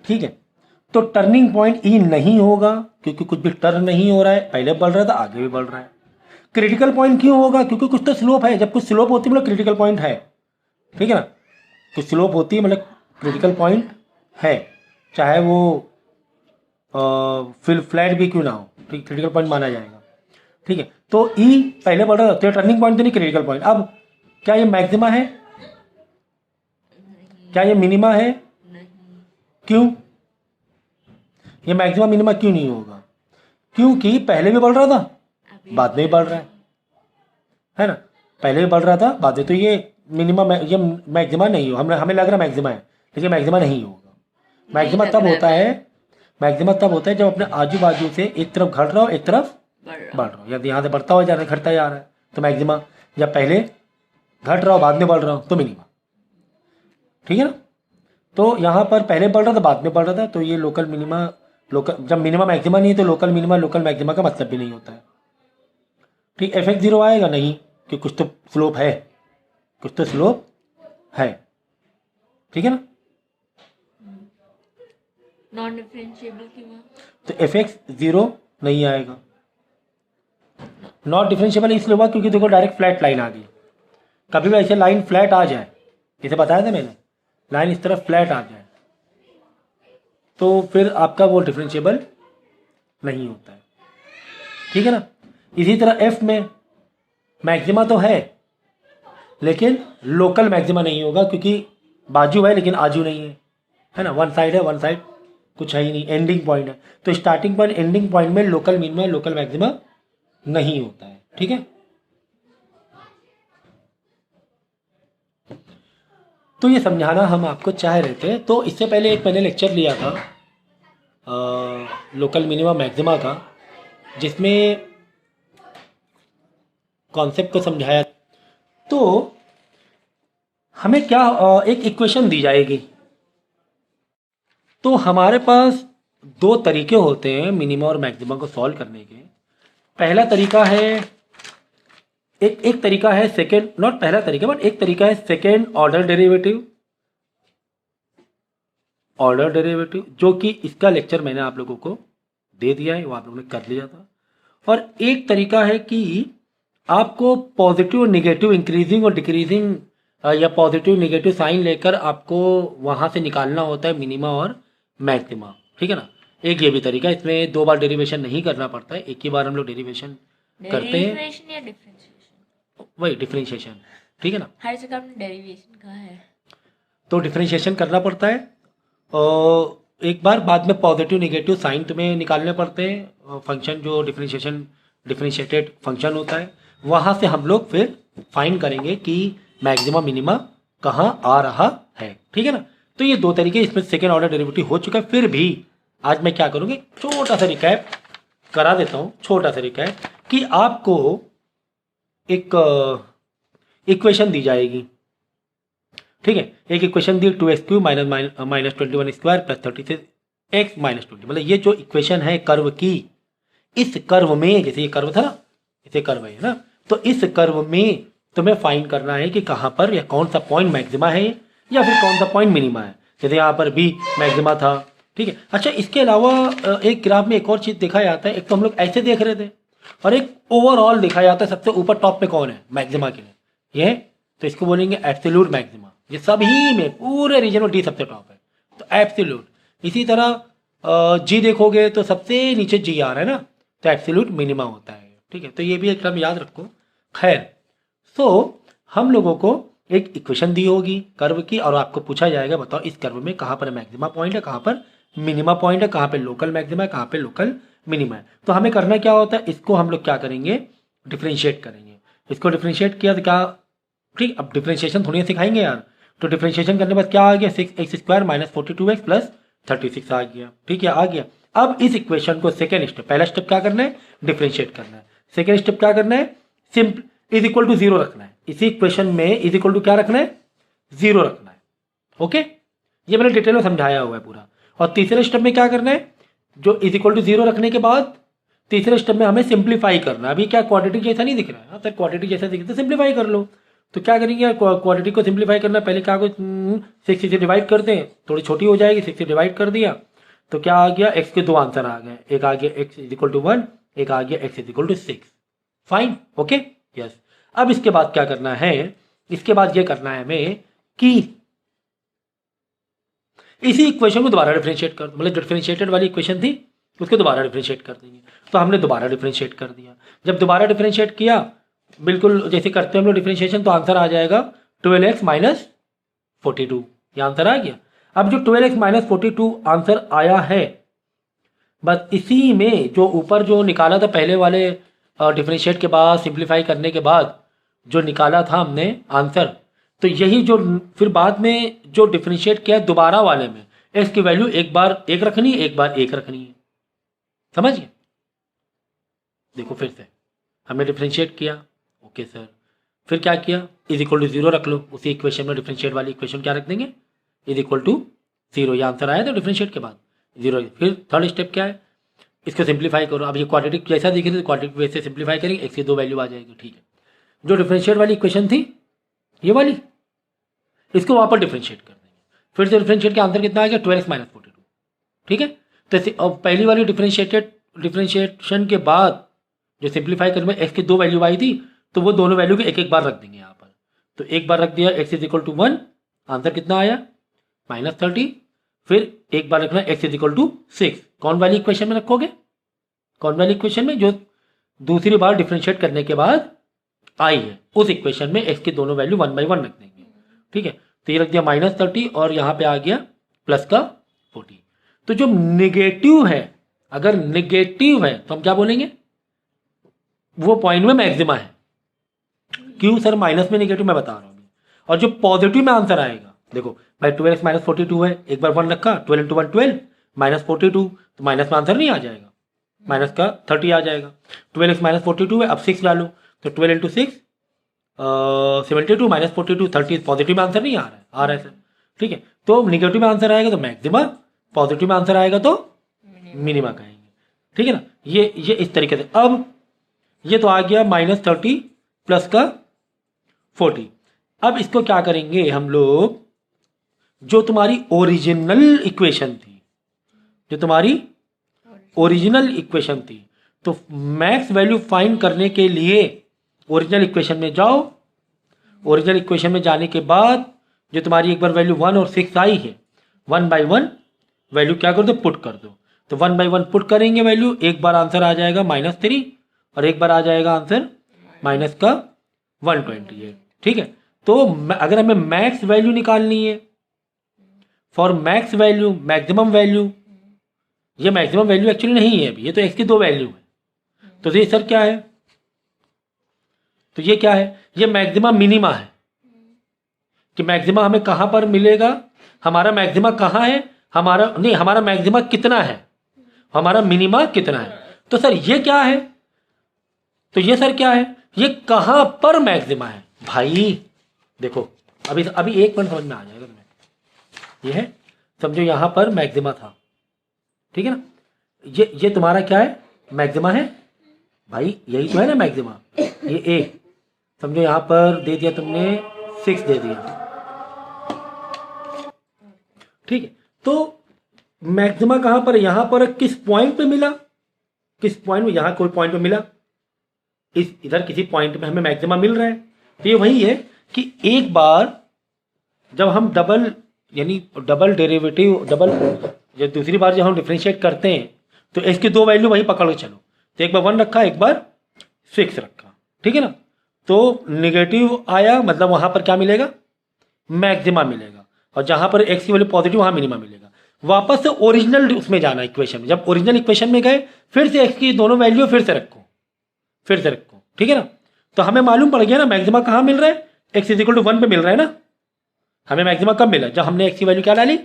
ठीक है, तो टर्निंग पॉइंट ई नहीं होगा क्योंकि कुछ भी टर्न नहीं हो रहा है, पहले बढ़ रहा था आगे भी बढ़ रहा है। क्रिटिकल पॉइंट क्यों होगा? क्योंकि कुछ तो स्लोप है, जब कुछ स्लोप होती है मतलब क्रिटिकल पॉइंट है, ठीक है ना, कुछ स्लोप होती है मतलब क्रिटिकल पॉइंट है, चाहे वो फिर फ्लैट भी क्यों ना हो, ठीक, क्रिटिकल पॉइंट माना जाएगा, ठीक है। तो ई पहले बढ़ रहा था तो टर्निंग पॉइंट तो नहीं, क्रिटिकल पॉइंट। अब क्या ये मैक्सिमा है? क्या ये मिनिमा है? नहीं, क्यों? ये मैक्सिमा मिनिमा क्यों नहीं होगा? क्योंकि पहले भी बढ़ रहा था बाद में भी बढ़ रहा है ना, पहले भी बढ़ रहा था बाद में, तो ये मिनिमा ये मैक्सिमा नहीं हो, हमें लग रहा मैक्सिमा है लेकिन मैक्सिमा नहीं होगा। मैक्सिमा तब होता है, मैक्सिमा तब होता है जब अपने आजू बाजू से एक तरफ घट रहा हो एक तरफ बढ़ रहा हो, या यहाँ से बढ़ता हुआ जा रहा है घटता जा रहा है तो मैक्सिमा, जब पहले घट रहा हो बाद में बढ़ रहा हो तो मिनिमा, ठीक है ना। तो यहाँ पर पहले बढ़ रहा था बाद में बढ़ रहा था, तो ये लोकल मिनिमा, लोकल जब मिनिमा मैक्सिमा नहीं है तो लोकल मिनिमा लोकल मैक्सिमा का मतलब भी नहीं होता है, ठीक। एफ 0 आएगा नहीं कि कुछ तो स्लोप है, कुछ तो स्लोप है, ठीक है ना। नॉन डिफरेंशिएबल क्यों है? तो एफ 0 नहीं आएगा। नॉट डिफरेंशिएबल इसलिए हुआ क्योंकि देखो डायरेक्ट फ्लैट लाइन आ गई। कभी भी ऐसे लाइन फ्लैट आ जाए, इसे बताया था मैंने, लाइन इस तरफ फ्लैट आ जाए तो फिर आपका वो डिफरेंशिएबल नहीं होता है, ठीक है ना। इसी तरह एफ में मैक्सिमा तो है लेकिन लोकल मैक्सिमा नहीं होगा क्योंकि बाजू है लेकिन आजू नहीं है ना, वन साइड है, वन साइड कुछ है ही नहीं, एंडिंग पॉइंट है। तो स्टार्टिंग पॉइंट एंडिंग पॉइंट में लोकल मिनिमा लोकल मैक्सिमा नहीं होता है, ठीक है। तो ये समझाना हम आपको चाह रहे थे। तो इससे पहले एक मैंने लेक्चर लिया था लोकल मिनिमा मैक्सिमा का, जिसमें कॉन्सेप्ट को समझाया। तो हमें क्या एक इक्वेशन दी जाएगी, तो हमारे पास दो तरीके होते हैं मिनिमा और मैक्सिमा को सॉल्व करने के। पहला तरीका है एक तरीका है सेकेंड, नॉट पहला तरीका बट एक तरीका है सेकेंड ऑर्डर डेरिवेटिव, जो कि इसका लेक्चर मैंने आप लोगों को दे दिया है, वो आप लोगों ने कर लिया था। और एक तरीका है कि आपको पॉजिटिव नेगेटिव इंक्रीजिंग और डिक्रीजिंग या पॉजिटिव नेगेटिव साइन लेकर आपको वहां से निकालना होता है मिनिमा और मैक्सिमा, ठीक है ना। एक ये भी तरीका, इसमें 2 बार डेरिवेशन नहीं करना पड़ता है, एक ही बार हम लोग डेरिवेशन करते हैं, डेरिवेशन या डिफरेंशिएशन, वही डिफरेंशिएशन, ठीक है ना। हर जगह आपने डेरिवेशन कहा है, तो डिफरेंशिएशन करना पड़ता है और एक बार बाद में पॉजिटिव नेगेटिव साइन तुम्हें निकालने पड़ते हैं। फंक्शन जो डिफरेंशिएटेड फंक्शन होता है, वहाँ से हम लोग फिर फाइंड करेंगे कि मैक्सिमा मिनिमा कहाँ आ रहा है, ठीक है ना। तो ये दो तरीके, इसमें सेकेंड ऑर्डर डेरिवेटिव हो चुका है। फिर भी आज मैं क्या करूँगी, छोटा सा रिकैप करा देता हूँ, छोटा सा रिकैप कि आपको एक इक्वेशन दी जाएगी, ठीक है। एक इक्वेशन दी 2x³ minus 21 square plus 36x minus 20। मतलब ये जो इक्वेशन है कर्व की, इस कर्व में, जैसे ये कर्व था ना, इसे कर्व है ना, तो इस कर्व में तुम्हें फाइंड करना है कि कहाँ पर या कौन सा पॉइंट मैक्सिमा है या फिर कौन सा पॉइंट मिनिमा है। जैसे यहाँ पर भी मैक्सिमा था, ठीक है। अच्छा, इसके अलावा एक ग्राफ में एक और चीज़ देखा जाता है। एक तो हम लोग ऐसे देख रहे थे और एक ओवरऑल देखा जाता है, सबसे ऊपर टॉप पे कौन है मैक्सिमा के लिए, ये तो इसको बोलेंगे एब्सोल्यूट मैक्सिमा। ये सभी में पूरे रीजन में डी सबसे टॉप है, तो एब्सोल्यूट। इसी तरह जी देखोगे तो सबसे नीचे जी आ रहा है ना, तो एब्सोल्यूट मिनिमा होता है, ठीक है। तो ये भी एक टर्म याद रखो। खैर, तो हम लोगों को एक इक्वेशन दी होगी कर्व की और आपको पूछा जाएगा बताओ इस कर्व में कहाँ पर मैक्सिमा पॉइंट है, कहाँ पर मिनिमा पॉइंट है, कहाँ पे लोकल मैक्सिमा है, कहाँ पे लोकल मिनिमा है। तो हमें करना क्या होता है, इसको हम लोग क्या करेंगे, डिफ्रेंशिएट करेंगे। इसको डिफ्रेंशिएट किया तो क्या, ठीक, अब डिफ्रेंशिएशन थोड़ी सिखाएंगे यार। तो डिफ्रेंशिएशन करने के बाद क्या आ गया, 6x² माइनस 42x प्लस 36 आ गया, ठीक है, आ गया। अब इस इक्वेशन को सेकेंड स्टेप, पहला स्टेप क्या करना है, डिफ्रेंशिएट करना है। सेकेंड स्टेप क्या करना है, सिंपल इज इक्वल टू 0 रखना है। इसी इक्वेशन में इज इक्वल टू क्या रखना है, 0 रखना है। ओके, ये मैंने डिटेल में समझाया हुआ है पूरा। और तीसरे स्टेप में क्या करना है, जो इज इक्वल टू 0 रखने के बाद तीसरे स्टेप में हमें सिंप्लीफाई करना है। अभी क्या क्वाड्रेटिक जैसा नहीं दिख रहा है, सर क्वाड्रेटिक जैसा दिख रहा है तो सिंप्लीफाई कर लो। तो क्या करेंगे, क्वाड्रेटिक को सिंप्लीफाई करना, पहले क्या को 6 से डिवाइड करते हैं, थोड़ी छोटी हो जाएगी, 6 से डिवाइड कर दिया तो क्या आ गया, x के दो आंसर आ गए, एक आ गया x इज इक्वल टू 1, एक आ गया x is equal to 6। Fine, okay, yes. अब इसके बाद क्या करना है, इसके बाद ये करना है हमें कि इसी इक्वेशन को दोबारा डिफरेंशिएट कर दो। मतलब डिफरेंशिएटेड वाली इक्वेशन थी उसको दोबारा डिफरेंशिएट कर देंगे। तो हमने दोबारा डिफरेंशिएट कर दिया। जब दोबारा डिफरेंशिएट किया, बिल्कुल जैसे करते हैं हम लोग डिफरेंशिएशन, तो आंसर आ जाएगा 12x माइनस 42, ये आंसर आ गया। अब जो 12x माइनस 42 आंसर आया है, बस इसी में जो ऊपर जो निकाला था पहले वाले डिफरेंशिएट के बाद, सिंप्लीफाई करने के बाद जो निकाला था हमने आंसर, तो यही जो फिर बाद में जो डिफरेंशिएट किया दोबारा वाले में, x की वैल्यू एक बार एक रखनी है, एक बार एक रखनी है। समझिए, देखो फिर से हमने डिफरेंशिएट किया, ओके सर, फिर क्या किया, इज इक्वल टू 0 रख लो। उसी इक्वेशन में डिफरेंशिएट वाली इक्वेशन क्या रख देंगे, इज इक्वल टू 0, ये आंसर आया था डिफरेंशिएट के बाद 0। फिर थर्ड स्टेप क्या है, इसको सिंप्लीफाई करो। अब ये क्वाड्रेटिक जैसा दिख रही है, क्वाड्रेटिक वैसे सिंप्लीफाई करेंगे, x की 2 वैल्यू आ जाएगी, ठीक है। जो डिफरेंशिएट वाली इक्वेशन थी ये वाली, इसको वहाँ पर डिफरेंशिएट कर देंगे। फिर से डिफरेंशिएट के आंसर कितना आ गया, 12x माइनस 42, ठीक है। तो पहली वाली डिफरेंशिएशन के बाद जो सिंप्लीफाई करने में x की 2 वैल्यू आई थी, तो वो दोनों वैल्यू को एक एक बार रख देंगे यहाँ पर। तो एक बार रख दिया x is equal to 1, answer कितना आया -30। फिर एक बार रखना x इज इक्वल टू 6। कौन वाली इक्वेशन में रखोगे, कौन वाली इक्वेशन में, जो दूसरी बार डिफरेंशिएट करने के बाद आई है, उस इक्वेशन में x की दोनों वैल्यू 1 बाई 1 रख देंगे, ठीक है। तो ये रख दिया -30 और यहाँ पे आ गया प्लस का 40। तो जो निगेटिव है, अगर निगेटिव है तो हम क्या बोलेंगे, वो पॉइंट में मैक्सिमा है। क्यों सर, माइनस में निगेटिव, मैं बता रहा हूँ। और जो पॉजिटिव में आंसर आएगा, देखो भाई 12x माइनस 42 है, एक बार 1 रखा, 12 इंटू 1 12 माइनस 42, तो माइनस में आंसर नहीं आ जाएगा, माइनस का 30 आ जाएगा। 12x माइनस 42 है, अब 6 डालो, तो 12 इंटू 6 72 माइनस 42 30, पॉजिटिव में आंसर नहीं आ रहा है, आ रहा है सर, ठीक है। तो निगेटिव में आंसर आएगा तो मैक्सिमा, पॉजिटिव में आंसर आएगा तो मिनिमा कहेंगे, ठीक है ना। ये इस तरीके से। अब ये तो आ गया -30 प्लस का 40। अब इसको क्या करेंगे हम लोग, जो तुम्हारी ओरिजिनल इक्वेशन थी, जो तुम्हारी ओरिजिनल इक्वेशन थी, तो मैक्स वैल्यू फाइंड करने के लिए ओरिजिनल इक्वेशन में जाओ। ओरिजिनल इक्वेशन में जाने के बाद जो तुम्हारी एक बार वैल्यू 1 और 6 आई है, 1 बाई 1 वैल्यू क्या कर दो, पुट कर दो। तो 1 बाई 1 पुट करेंगे वैल्यू, एक बार आंसर आ जाएगा -3 और एक बार आ जाएगा आंसर माइनस का 128, ठीक है। तो अगर हमें मैक्स वैल्यू निकालनी है, for max value, maximum value, ये मैक्सिमम वैल्यू एक्चुअली नहीं है अभी, ये तो x की 2 वैल्यू है। तो ये सर क्या है, तो ये क्या है, ये मैक्सिमा मिनिमा है। कि मैक्सिमा हमें कहाँ पर मिलेगा, हमारा मैक्सिमा कहाँ है, हमारा मैक्सिमा कितना है, हमारा मिनिमा कितना है। तो सर ये क्या है, तो ये सर क्या है, ये कहाँ पर मैक्सिमा है भाई। देखो अभी एक मिनट समझ में आ जाएगा तुम्हें। ये है, समझो यहाँ पर मैक्सिमा था, ठीक है ना, ये तुम्हारा क्या है, मैक्सिमा है भाई, यही तो है ना मैक्सिमा। ये ए समझो यहाँ पर दे दिया तुमने 6 दे दिया, ठीक है। तो मैक्सिमा कहाँ पर है, यहाँ पर किस पॉइंट पे मिला, किस पॉइंट में, यहाँ कोई पॉइंट पे मिला, इधर किसी पॉइंट पे हमें मैक्सिमा मिल रहा है। तो ये वही है कि एक बार जब हम डबल डेरिवेटिव जब दूसरी बार जब हम डिफरेंशिएट करते हैं तो इसकी दो वैल्यू वही पकड़ के चलो। तो एक बार 1 रखा, एक बार 6 रखा, ठीक है ना। तो नेगेटिव आया मतलब वहां पर क्या मिलेगा, मैक्सिमा मिलेगा, और जहां पर एक्स की वैल्यू पॉजिटिव वहां मिनिमा मिलेगा। वापस से ओरिजिनल उसमें जाना इक्वेशन में, जब ओरिजिनल इक्वेशन में गए फिर से एक्स की दोनों वैल्यू फिर से रखो, ठीक है ना। तो हमें मालूम पड़ गया ना मैक्सिमा कहाँ मिल रहा है, एक्स इज इक्वल टू 1 पे मिल रहा है ना। हमें मैक्सिमा कब मिला, जब हमने एक्स की वैल्यू क्या डाली,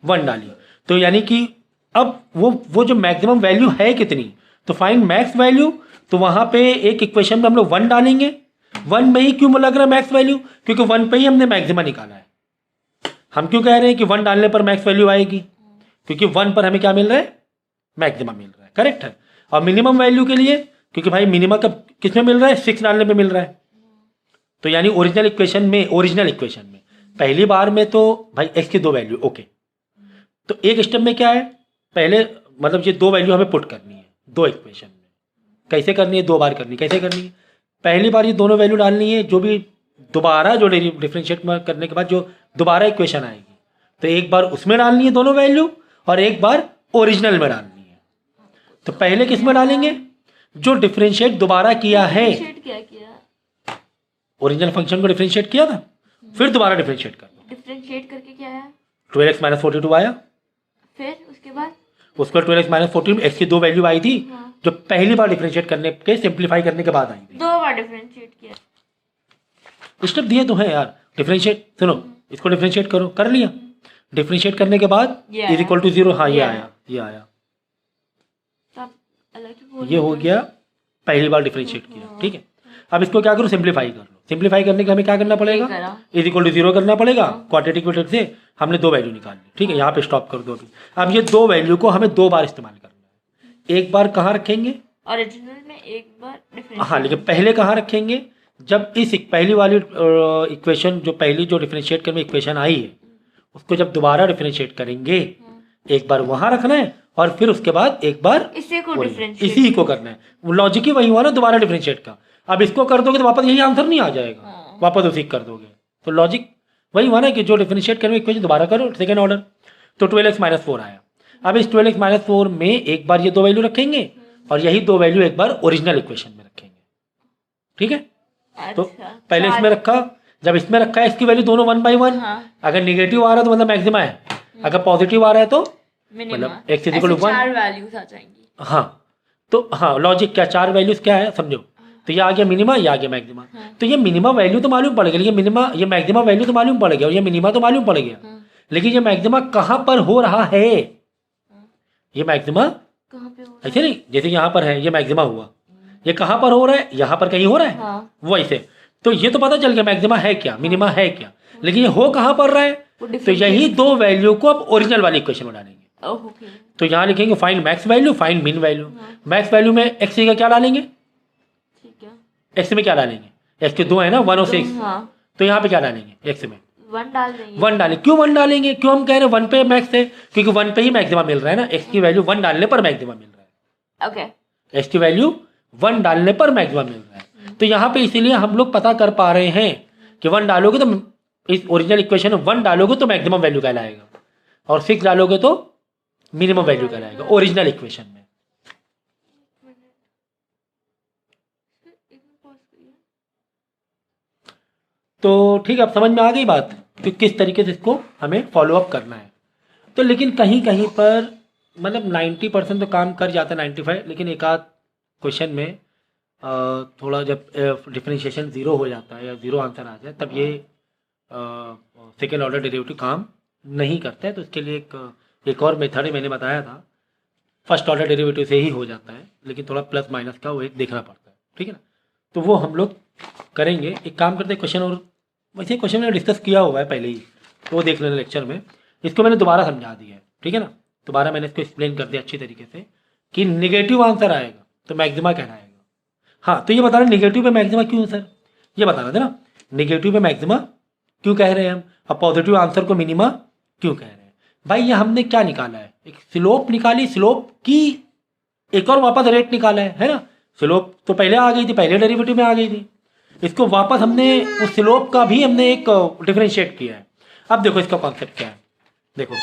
1 डाली। तो यानी कि अब वो जो मैक्सिमम वैल्यू है कितनी, तो फाइंड मैक्स वैल्यू। तो वहां पे एक इक्वेशन में हम लोग 1 डालेंगे, 1 में ही क्यों लग रहा है मैक्स वैल्यू, क्योंकि 1 पे ही हमने मैक्सिमा निकाला है। हम क्यों कह रहे हैं कि 1 डालने पर मैक्स वैल्यू आएगी, क्योंकि 1 पर हमें क्या मिल रहा है, मैक्सिमा मिल रहा है, करेक्ट है। और मिनिमम वैल्यू के लिए, क्योंकि भाई मिनिमा कब किस में मिल रहा है, 6 डालने पे मिल रहा है। तो यानी ओरिजिनल इक्वेशन में पहली बार में तो भाई एक्स की 2 वैल्यू, ओके। तो एक स्टेप में क्या है, पहले मतलब ये 2 वैल्यू हमें पुट करनी है 2 इक्वेशन में। कैसे करनी है, 2 बार करनी, कैसे करनी है, पहली बार ये दोनों वैल्यू डालनी है, जो भी दोबारा जो डिफरेंशिएट करने के बाद जो दोबारा इक्वेशन आएगी, तो एक बार उसमें डालनी है दोनों वैल्यू और एक बार ओरिजिनल में डालनी है। तो पहले किस में डालेंगे, जो डिफरेंशिएट दोबारा किया है, क्या किया, ओरिजिनल फंक्शन को डिफरेंशिएट किया था, फिर दोबारा डिफरेंशिएट कर दो। डिफरेंशिएट करके क्या है, 12x माइनस 42 आया, फिर उसके बाद उसको 12x माइनस 14 एक्स की 2 वैल्यू आई थी, हाँ। जो पहली बार डिफरेंशिएट करने के सिंप्लीफाई करने के बाद आई थी। 2 बार डिफरेंशिएट किया, स्टेप दिए तो है यार, डिफरेंशिएट सुनो, इसको डिफरेंशिएट करो, कर लिया, डिफरेंशिएट करने के बाद इज इक्वल टू 0, हाँ ये आया, तब अलग ही बोल ये हो गया पहली बार डिफरेंशिएट किया, ठीक है। अब इसको क्या करो, सिंप्लीफाई कर लो। सिंप्लीफाई करने के हमें क्या करना पड़ेगा, इज इक्वल टू 0 करना पड़ेगा, क्वाड्रेटिक मेथड से हमने 2 वैल्यू निकाल ली, ठीक है। यहाँ पे स्टॉप कर दो अभी। अब ये 2 वैल्यू को हमें 2 बार इस्तेमाल करना है। एक बार कहाँ रखेंगे, ओरिजिनल में, एक बार डिफरेंशिएट, हाँ, लेकिन पहले कहाँ रखेंगे, जब इस पहली वाली इक्वेशन जो पहली जो डिफरेंशिएट करने इक्वेशन आई है उसको जब दोबारा डिफरेंशिएट करेंगे, एक बार वहाँ रखना है और फिर उसके बाद एक बार इसी को करना है। लॉजिक ही वही हुआ ना दोबारा डिफरेंशिएट का। अब इसको कर दोगे तो वापस यही आंसर नहीं आ जाएगा, हाँ। वापस उसी कर दोगे, तो लॉजिक वही हुआ ना कि जो डिफरेंशिएट करने इक्वेशन दोबारा करो सेकंड ऑर्डर। तो 12x माइनस 4 आया। अब इस 12x माइनस 4 में एक बार ये 2 वैल्यू रखेंगे और यही 2 वैल्यू एक बार ओरिजिनल इक्वेशन में रखेंगे, ठीक है। तो पहले इसमें रखा, जब इसमें रखा है इसकी वैल्यू दोनों 1 by 1, अगर निगेटिव आ रहा है तो मतलब मैक्सिमा है, अगर पॉजिटिव आ रहा है तो मतलब X is equal to 1, 4 values आ जाएंगी। हाँ, तो हाँ लॉजिक क्या, 4 वैल्यूज क्या है समझो। तो ये आ गया मिनिमा, ये आ गया मैक्सिमा। तो ये मिनिमा वैल्यू तो मालूम पड़ गया, ये मैक्सिमा वैल्यू तो मालूम पड़ गया और ये मिनिमा तो मालूम पड़ गया, लेकिन ये मैक्सिमा कहाँ पर हो रहा है, ये मैक्सिमा कहाँ पे हो रहा है, ऐसे नहीं जैसे यहाँ पर है, ये मैक्सिमा हुआ, ये कहाँ पर हो रहा है, यहाँ पर कहीं हो रहा है, हाँ। वो ऐसे। तो ये तो पता चल गया मैक्सिमा है क्या, मिनिमा है क्या, लेकिन ये हो कहाँ पर रहा है, तो यही 2 वैल्यू को अब ओरिजिनल वाली इक्वेशन में डालेंगे। ओके, तो यहाँ लिखेंगे फाइंड मैक्स वैल्यू, फाइंड मिन वैल्यू। मैक्स वैल्यू में एक्स का क्या डालेंगे, ठीक है, एक्स में क्या डालेंगे, एक्स के 2 है ना 1 और 6, हाँ। तो यहाँ पे क्या डालेंगे, एक्स में 1 डाल देंगे, 1 डालें। क्यों 1 डालेंगे, क्यों हम कह रहे हैं 1 पे मैक्स है, क्योंकि 1 पे ही मैक्सिमा मिल रहा है ना, एक्स की वैल्यू 1 डालने पर मैक्सिमा मिल रहा है, ओके, एक्स की वैल्यू 1 डालने पर मैक्सिमा मिल रहा है। तो यहाँ पे इसीलिए हम लोग पता कर पा रहे हैं कि 1 डालोगे तो इस ओरिजिनल इक्वेशन में 1 डालोगे तो मैक्सिमम वैल्यू कहलाएगा और 6 डालोगे तो मिनिमम वैल्यू कहलाएगा ओरिजिनल इक्वेशन में। तो ठीक है, अब समझ में आ गई बात कि किस तरीके से इसको हमें फॉलो अप करना है। तो लेकिन कहीं कहीं पर मतलब 90% तो काम कर जाता है, 95, लेकिन एक आध क्वेश्चन में थोड़ा जब डिफरेंशिएशन 0 हो जाता है या 0 आंसर आ जाए तब ये सेकेंड ऑर्डर डेरिवेटिव काम नहीं करता है तो उसके लिए एक और मेथड है, मैंने बताया था, फर्स्ट ऑर्डर डेरिवेटिव से ही हो जाता है, लेकिन थोड़ा प्लस माइनस का वो एक देखना पड़ता है, ठीक है ना। तो वो हम लोग करेंगे। एक काम करते हैं, क्वेश्चन, और वैसे क्वेश्चन मैंने डिस्कस किया हुआ है पहले ही, तो वो देख लेना लेक्चर में। इसको मैंने दोबारा समझा दिया है, ठीक है ना। दोबारा मैंने इसको एक्सप्लेन कर दिया अच्छी तरीके से कि निगेटिव आंसर आएगा तो मैक्सिमा कहलाएगा। हाँ, तो ये बता रहे निगेटिव पे मैक्सिमा क्यों सर, ये बता रहे थे ना, निगेटिव पे मैक्सिमा क्यों कह रहे हैं हम, और पॉजिटिव आंसर को मिनिमा क्यों कह रहे हैं। भाई ये हमने क्या निकाला है, एक स्लोप निकाली, स्लोप की एक और वापस रेट निकाला है ना। स्लोप तो पहले आ गई थी, पहले डेरिवेटिव में आ गई थी, इसको वापस हमने उस स्लोप का भी हमने एक डिफरेंशिएट किया है। अब देखो इसका कॉन्सेप्ट क्या है, देखो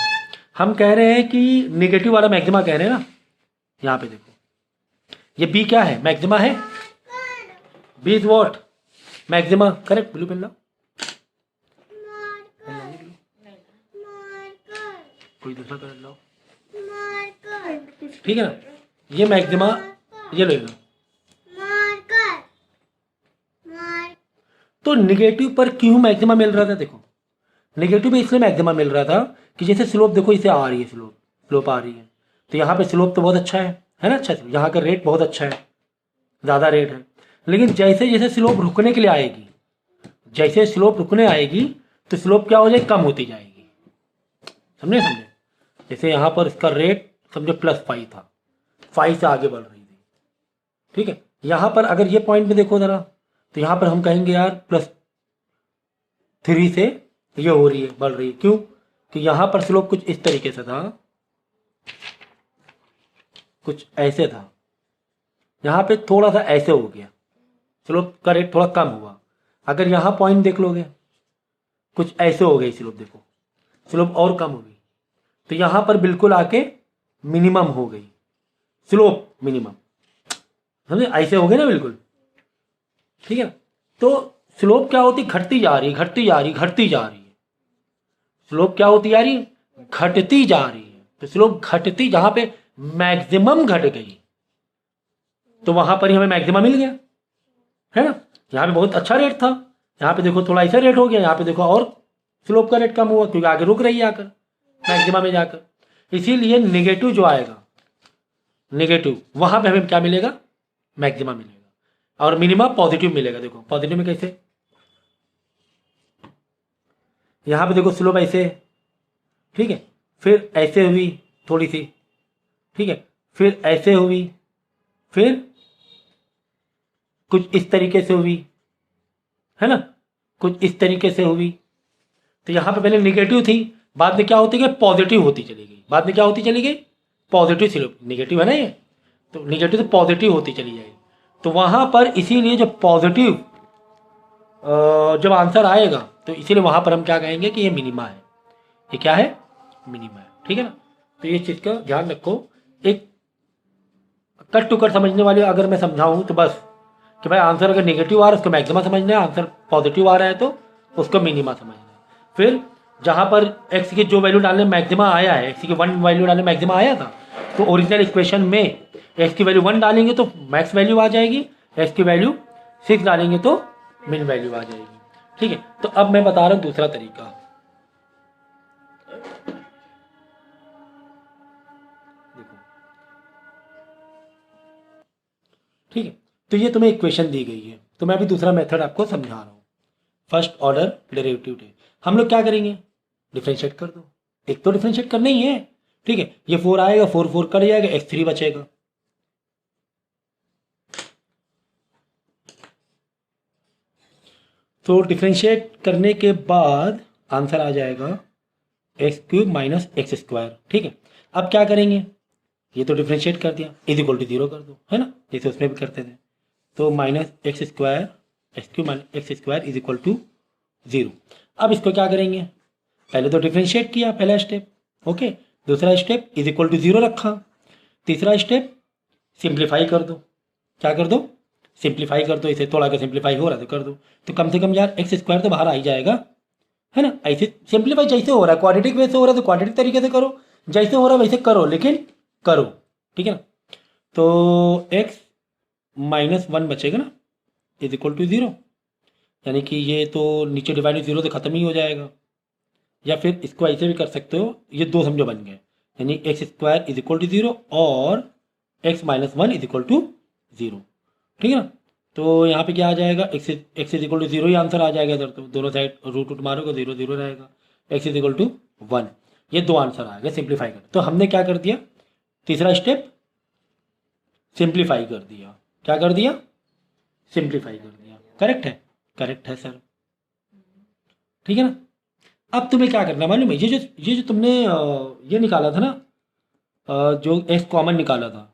हम कह रहे हैं कि निगेटिव वाला मैक्सिमा कह रहे हैं ना, यहाँ पे देखो ये बी क्या है, मैक्सिमा है, B is what, maxima, correct. Blue pen लाओ, कोई दूसरा कलर लाओ, ठीक है ना। ये मैक्सिमा, ये ले लो। तो निगेटिव पर क्यों मैक्सिमा मिल रहा था, देखो निगेटिव में इसलिए मैक्सिमा मिल रहा था कि जैसे स्लोप देखो इसे आ रही है, स्लोप आ रही है, तो यहाँ पे स्लोप तो बहुत अच्छा है ना, अच्छा, यहाँ का रेट बहुत अच्छा है, ज़्यादा रेट है। लेकिन जैसे जैसे स्लोप रुकने के लिए आएगी, जैसे स्लोप रुकने आएगी तो स्लोप क्या हो जाएगी, कम होती जाएगी, समझे। जैसे यहाँ पर इसका रेट समझो +5 था, 5 से आगे बढ़ रही थी, ठीक है। यहाँ पर अगर ये पॉइंट में देखो ज़रा, तो यहाँ पर हम कहेंगे यार +3 से ये हो रही है, बढ़ रही है, क्यों कि यहाँ पर स्लोप कुछ इस तरीके से था, कुछ ऐसे था, यहाँ पे थोड़ा सा ऐसे हो गया, स्लोप का रेट थोड़ा कम हुआ। अगर यहाँ पॉइंट देख लोगे कुछ ऐसे हो गई स्लोप, देखो स्लोप और कम हो गई, तो यहाँ पर बिल्कुल आके मिनिमम हो गई, स्लोप मिनिमम, समझे, ऐसे हो गए ना बिल्कुल, ठीक है। तो स्लोप क्या होती, घटती जा रही, घटती जा रही, घटती जा रही है, स्लोप क्या होती जा रही, घटती जा रही है। तो स्लोप घटती, जहां पे मैक्सिमम घट गई तो वहां पर ही हमें मैक्सिमम मिल गया, है ना। यहाँ पे बहुत अच्छा रेट था, यहाँ पे देखो थोड़ा ऐसा रेट हो गया, यहाँ पे देखो और स्लोप का रेट कम हुआ क्योंकि आगे रुक रही है आकर मैक्सिमम में जाकर। इसीलिए निगेटिव जो आएगा, निगेटिव वहां पे हमें क्या मिलेगा, मैक्सिमम मिलेगा, और मिनिमा पॉजिटिव मिलेगा। देखो पॉजिटिव में कैसे, यहाँ पे देखो स्लोप ऐसे, ठीक है, फिर ऐसे हुई थोड़ी सी, ठीक है, फिर ऐसे हुई, फिर कुछ इस तरीके से हुई, है ना, कुछ इस तरीके से हुई। तो यहाँ पे पहले निगेटिव थी, बाद में क्या होती गई, पॉजिटिव होती चली गई, बाद में क्या होती चली गई, पॉजिटिव स्लोप, निगेटिव है ना ये, तो निगेटिव से पॉजिटिव होती चली जाएगी। तो वहाँ पर इसीलिए जब पॉजिटिव जब आंसर आएगा तो इसीलिए वहाँ पर हम क्या कहेंगे कि ये मिनिमा है, ये क्या है, मिनिमा है, ठीक है ना। तो ये चीज़ का ध्यान रखो। एक कट टू कट समझने वाले अगर मैं समझाऊँ तो बस कि भाई आंसर अगर नेगेटिव आ रहा है उसको मैक्सिमा समझना है, आंसर पॉजिटिव आ रहा है तो उसको मिनिमा समझना है। फिर जहाँ पर एक्स की जो वैल्यू डालने मैक्सिमा आया है, एक्स की 1 वैल्यू डालने मैक्सिमा आया था, तो ओरिजिनल इक्वेशन में एक्स की वैल्यू 1 डालेंगे तो मैक्स वैल्यू आ जाएगी, एक्स की वैल्यू 6 डालेंगे तो मिन वैल्यू आ जाएगी, ठीक है। तो अब मैं बता रहा हूँ दूसरा तरीका, देखो, ठीक है। तो ये तुम्हें इक्वेशन दी गई है, तो मैं अभी दूसरा मेथड आपको समझा रहा हूँ, फर्स्ट ऑर्डर डेरिवेटिव टे। हम लोग क्या करेंगे, डिफरेंशिएट कर दो, एक तो डिफरेंशिएट करना ही है, ठीक है। ये 4 आएगा, 4 कट जाएगा, x3 बचेगा, तो डिफरेंशिएट करने के बाद आंसर आ जाएगा x³ - x², ठीक है। अब क्या करेंगे, ये तो डिफरेंशिएट कर दिया, इज इक्वल टू 0 कर दो, है ना, जैसे उसमें भी करते थे। तो -x² x³ - x² is equal to 0। अब इसको क्या करेंगे, पहले तो डिफरेंशिएट किया पहला स्टेप, ओके, दूसरा स्टेप इज इक्वल टू 0 रखा, तीसरा स्टेप सिंप्लीफाई कर दो, क्या कर दो, सिंप्लीफाई कर दो, इसे थोड़ा का सिंप्लीफाई हो रहा है तो कर दो, तो कम से कम यार x² तो बाहर आ ही जाएगा, है ना। ऐसे सिंप्लीफाई जैसे हो रहा है, क्वाड्रेटिक वैसे हो रहा है तो क्वाड्रेटिक तरीके से करो, जैसे हो रहा है वैसे करो, लेकिन करो, ठीक है ना। तो x-1 बचेगा ना, इज इक्वल टू 0, यानी कि ये तो नीचे डिवाइड 0 से खत्म ही हो जाएगा, या फिर इसको ऐसे भी कर सकते हो, ये दो समझो बन गए, यानी x square is equal to 0 और x minus 1 is equal to 0। ठीक है ना। तो यहाँ पे क्या आ जाएगा, एक्स इज इक्वल टू 0 ही आंसर आ जाएगा इधर, तो दोनों साइड रूट रूट मारोगे 0 0 रहेगा, एक्स इज इक्वल टू 1। ये दो आंसर आ गए सिंप्लीफाई कर। तो हमने क्या कर दिया, तीसरा स्टेप सिंप्लीफाई कर दिया। क्या कर दिया, सिंप्लीफाई कर दिया। करेक्ट है, करेक्ट है सर। ठीक है ना। अब तुम्हें क्या करना मालूम है, ये जो तुमने ये निकाला था ना, जो एक्स कॉमन निकाला था,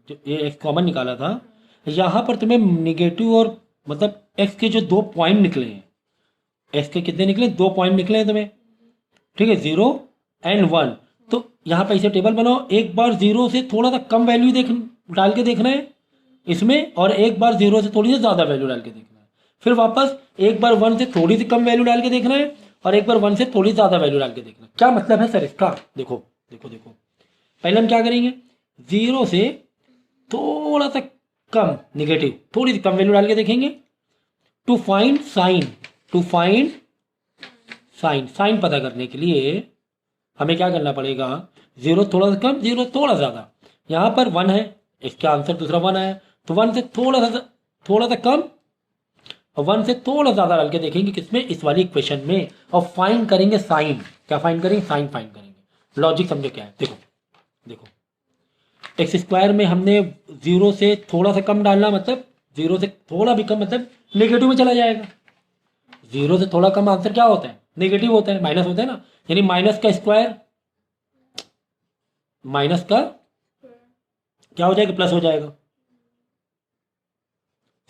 जो ये एक्स कॉमन निकाला था, यहाँ पर तुम्हें निगेटिव और मतलब एक्स के जो दो पॉइंट निकले हैं, एक्स के कितने निकले, दो पॉइंट निकले हैं तुम्हें। ठीक है, 0 एंड 1। तो यहाँ पे ऐसे टेबल बनाओ, एक बार 0 से थोड़ा सा कम वैल्यू डाल के देखना है इसमें, और एक बार 0 से थोड़ी सी ज़्यादा वैल्यू डाल के देखना है। फिर वापस एक बार 1 से थोड़ी सी कम वैल्यू डाल के देखना है, और एक बार 1 से थोड़ी ज़्यादा वैल्यू डाल के देखना है। क्या मतलब है सर इसका, देखो देखो देखो। पहले हम क्या करेंगे, 0 से थोड़ा सा कम निगेटिव, थोड़ी सी कम वैल्यू डाल के देखेंगे, to find sign, to find sign, sign पता करने के लिए हमें क्या करना पड़ेगा, 0 थोड़ा सा कम, 0 थोड़ा ज़्यादा। यहाँ पर 1 है, इसका आंसर दूसरा 1 आया, तो 1 से थोड़ा सा कम और 1 से थोड़ा ज़्यादा डाल के देखेंगे किसमें, इस वाली इक्वेशन में, और फाइंड करेंगे साइन। क्या फाइंड करेंगे, साइन फाइंड करेंगे। लॉजिक समझो क्या है, देखो देखो, एक्स स्क्वायर में हमने 0 से थोड़ा सा कम डालना, मतलब 0 से थोड़ा भी कम मतलब नेगेटिव में चला जाएगा। 0 से थोड़ा कम आंसर क्या होता है, नेगेटिव होता है, माइनस होता है ना, यानी माइनस का स्क्वायर, माइनस का क्या हो जाएगा, प्लस हो जाएगा।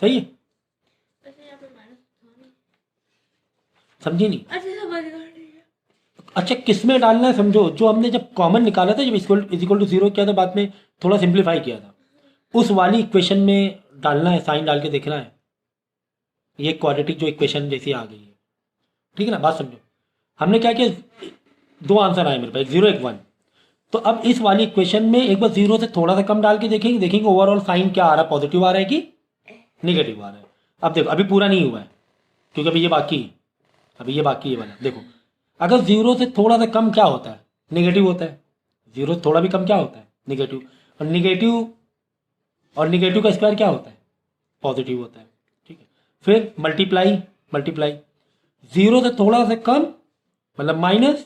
सही है, वैसे यहाँ पे माइनस था नहीं। समझी नहीं। अच्छा समझ गई। अच्छा किस में डालना है समझो, जो हमने जब कॉमन निकाला था, जब इज इक्वल टू 0 किया था, बाद में थोड़ा सिंप्लीफाई किया था, उस वाली इक्वेशन में डालना है, साइन डाल के देखना है। ये क्वाड्रेटिक जो इक्वेशन जैसी आ गई है, ठीक है ना, बात समझो। हमने क्या किया, दो आंसर आए मेरे पास, 0 1 1। तो अब इस वाली इक्वेशन में एक बार 0 से थोड़ा सा कम डाल के देखेंगे ओवरऑल साइन क्या आ रहा है, पॉजिटिव आ रहा है कि निगेटिव आ रहा है। अब देखो अभी पूरा नहीं हुआ है, क्योंकि अभी ये बाकी है, अभी ये बाकी है वाला। देखो अगर 0 से थोड़ा सा कम क्या होता है, नेगेटिव होता है। 0 से थोड़ा भी कम क्या होता है, नेगेटिव। और निगेटिव का स्क्वायर क्या होता है, पॉजिटिव होता है। ठीक है, फिर मल्टीप्लाई, 0 से थोड़ा सा कम मतलब माइनस,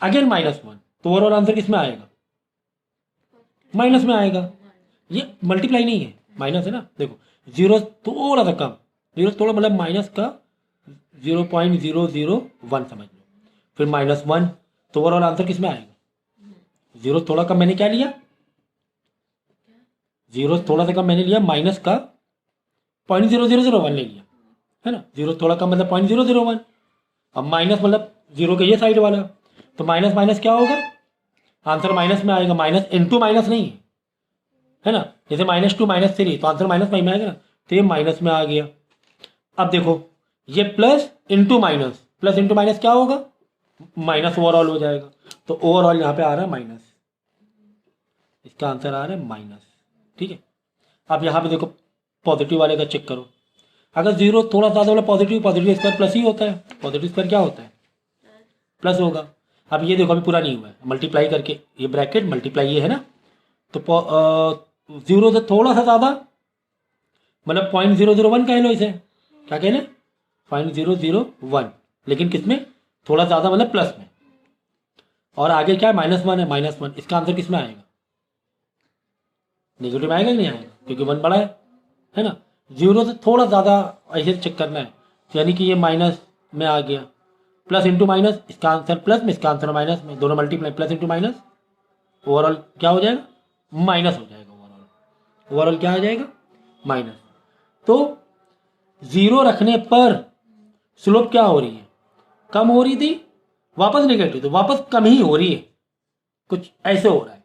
अगेन -1, तो ओवरऑल आंसर किस में आएगा, माइनस में आएगा। ये मल्टीप्लाई नहीं है, माइनस है ना। देखो 0 थोड़ा सा कम, 0 थोड़ा मतलब माइनस का 0.001 समझ लो, फिर -1, तो ओवरऑल आंसर किस में आएगा। 0 थोड़ा कम मैंने क्या लिया, 0 थोड़ा सा कम मैंने लिया माइनस का 0.0001 ले लिया, है ना। 0 थोड़ा कम मतलब 0.001, अब माइनस मतलब 0 के ये साइड वाला, तो माइनस माइनस क्या होगा, आंसर माइनस में आएगा। माइनस इंटू माइनस नहीं है ना, जैसे -2 -3 तो आंसर माइनस में आएगा ना, तो ये माइनस में आ गया। अब देखो ये plus into minus, plus into minus क्या होगा, माइनस ओवरऑल हो जाएगा। तो ओवरऑल यहाँ पे आ रहा है माइनस, इसका आंसर आ रहा है माइनस। ठीक है, अब यहाँ पे देखो पॉजिटिव वाले का चेक करो, अगर 0 थोड़ा ज़्यादा वाला पॉजिटिव स्क्वायर प्लस ही होता है, पॉजिटिव स्क्वायर क्या होता है, प्लस होगा। अब ये देखो अभी पूरा नहीं हुआ है, मल्टीप्लाई करके ये ब्रैकेट मल्टीप्लाई ये है ना, तो 0 से थोड़ा सा ज़्यादा मतलब 0.001 कह लो इसे, क्या कहना है 0.001, लेकिन किसमें थोड़ा ज़्यादा मतलब प्लस में, और आगे क्या है -1 है, -1, इसका आंसर किस में आएगा, नेगेटिव में आएगा कि नहीं आएगा, क्योंकि 1 बड़ा है ना। 0 से थोड़ा ज़्यादा ऐसे चेक करना है, यानी कि ये माइनस में आ गया, प्लस इंटू माइनस, इसका आंसर प्लस में, इसका आंसर माइनस में, दोनों multiply, plus into minus, overall क्या हो जाएगा, माइनस हो जाएगा। ओवरऑल क्या आ जाएगा, माइनस। तो 0 रखने पर स्लोप क्या हो रही है, कम हो रही थी, वापस नेगेटिव, तो वापस कम ही हो रही है, कुछ ऐसे हो रहा है।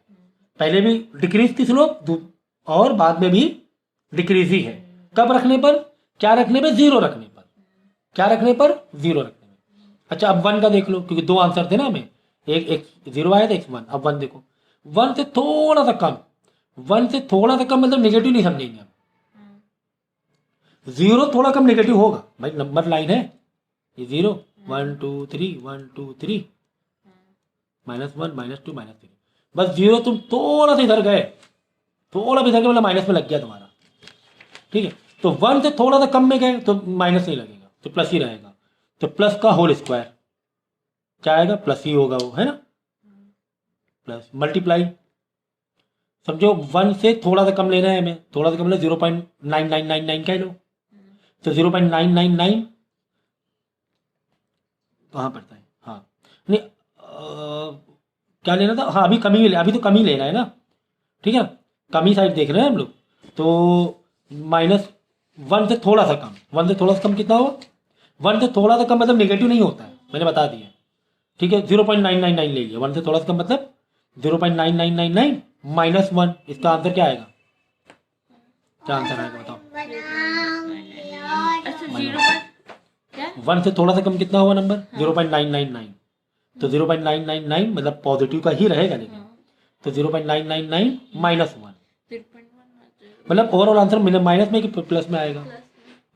पहले भी डिक्रीज थी स्लोप, और बाद में भी डिक्रीज ही है। कब रखने पर, क्या रखने पर, 0 रखने पर, क्या रखने पर, 0 रखने पर। अच्छा अब 1 का देख लो, क्योंकि दो आंसर थे ना हमें, एक 0 आया था, एक 1। अब 1 देखो, 1 से थोड़ा सा कम, 1 से थोड़ा सा कम मतलब नेगेटिव नहीं समझेंगे हम, 0 थोड़ा कम नेगेटिव होगा भाई, नंबर लाइन है ये 0, 1 2 3 1 2 3 -1 -2 -3। बस जीरो तुम थोड़ा सा इधर गए, थोड़ा भी इधर गए मतलब माइनस में लग गया तुम्हारा, ठीक है। तो 1 से थोड़ा सा कम में गए तो माइनस नहीं लगेगा, तो प्लस ही रहेगा। तो प्लस का होल स्क्वायर क्या आएगा, प्लस ही होगा वो, है ना। प्लस मल्टीप्लाई, समझो 1 से थोड़ा सा कम लेना है हमें, थोड़ा सा कम लेना 0.9999 कह लो। तो 0.999 कहाँ पड़ता है, हाँ नहीं क्या लेना था, हाँ अभी कमी ले, अभी तो कमी लेना है ना, ठीक है ना, कमी साइड देख रहे हैं हम लोग। तो -1 से थोड़ा सा कम, 1 से थोड़ा सा कम कितना हुआ, 1 से थोड़ा सा कम मतलब नेगेटिव नहीं होता है, मैंने बता दिया, ठीक है। 0.999 ले लिया, 1 से थोड़ा सा कम मतलब 0.9999 -1, इसका आंसर क्या आएगा, क्या आंसर आएगा बताओ। अच्छा 0 पर क्या 1 से थोड़ा सा कम कितना हुआ नंबर, 0.999। तो 0.999 मतलब पॉजिटिव का ही रहेगा, लेकिन तो 0.999 -1 0.1 मतलब ओवरऑल आंसर माइनस में कि प्लस में आएगा,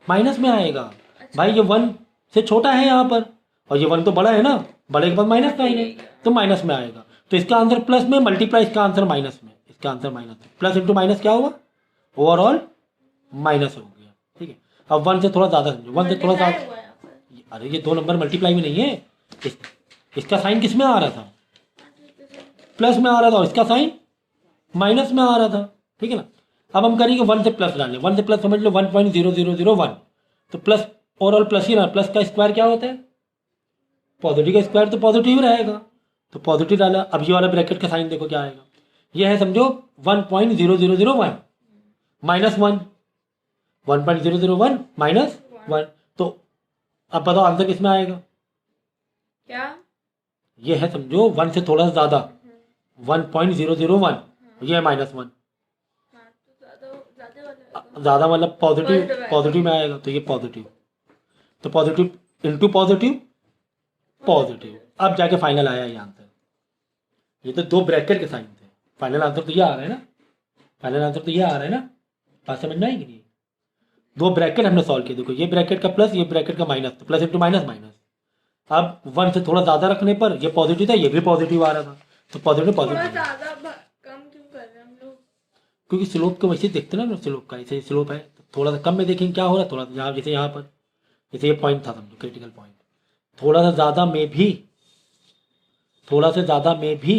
माइनस में आएगा। भाई ये 1 से छोटा है यहाँ पर, और ये 1 तो बड़ा है ना, बड़े के बाद माइनस का ही है, तो माइनस में आएगा। तो इसका आंसर प्लस में, मल्टीप्लाई इसका आंसर माइनस में, इसका आंसर माइनस में, प्लस इंटू माइनस क्या हुआ, ओवरऑल माइनस हो गया, ठीक है। अब 1 से थोड़ा ज़्यादा समझो, 1 से थोड़ा सा, अरे ये 2 नंबर मल्टीप्लाई में नहीं है, इसका साइन किस में आ रहा था, प्लस में आ रहा था, और इसका साइन माइनस में आ रहा था, ठीक है ना। अब हम करेंगे 1 से प्लस डालें, 1 से प्लस समझ लो 1.0001, तो प्लस ओवरऑल प्लस ही रहा, प्लस का स्क्वायर क्या होता है, पॉजिटिव का स्क्वायर, तो पॉजिटिव रहेगा, तो पॉजिटिव डाला। अब ये वाला ब्रैकेट का साइन देखो क्या आएगा, ये है समझो 1.0001 -1, 1.001 -1, तो अब बताओ आंसर किस में आएगा, क्या ये है समझो 1 से थोड़ा सा ज़्यादा 1.001, ये है -1, हाँ तो ज़्यादा वाला ज़्यादा मतलब पॉजिटिव, Positive आएगा। पॉजिटिव में आएगा, तो ये पॉजिटिव, तो पॉजिटिव इंटू पॉजिटिव पॉजिटिव, अब जाके फाइनल आया ये आंसर। ये तो 2 ब्रैकेट के साइन थे, फाइनल आंसर तो ये आ रहा है ना, फाइनल आंसर तो ये आ रहा है ना, बात समझ में आएगी नहीं। 2 ब्रैकेट हमने सॉल्व किए, देखो ये ब्रैकेट का प्लस, ये ब्रैकेट का माइनस, तो प्लस इंटू माइनस माइनस। अब 1 से थोड़ा ज़्यादा रखने पर ये पॉजिटिव था, ये भी पॉजिटिव आ रहा था, तो पॉजिटिव थोड़ा पॉजिटिव, ज़्यादा कम क्यों कर रहे हैं हम लोग, क्योंकि स्लोप को वैसे देखते ना, स्लोप का ऐसे स्लोप है, तो थोड़ा सा कम में देखेंगे क्या हो रहा है, थोड़ा सा यहाँ, जैसे यहाँ पर, जैसे ये पॉइंट था समझो क्रिटिकल पॉइंट, थोड़ा सा ज़्यादा में भी, थोड़ा सा ज़्यादा में भी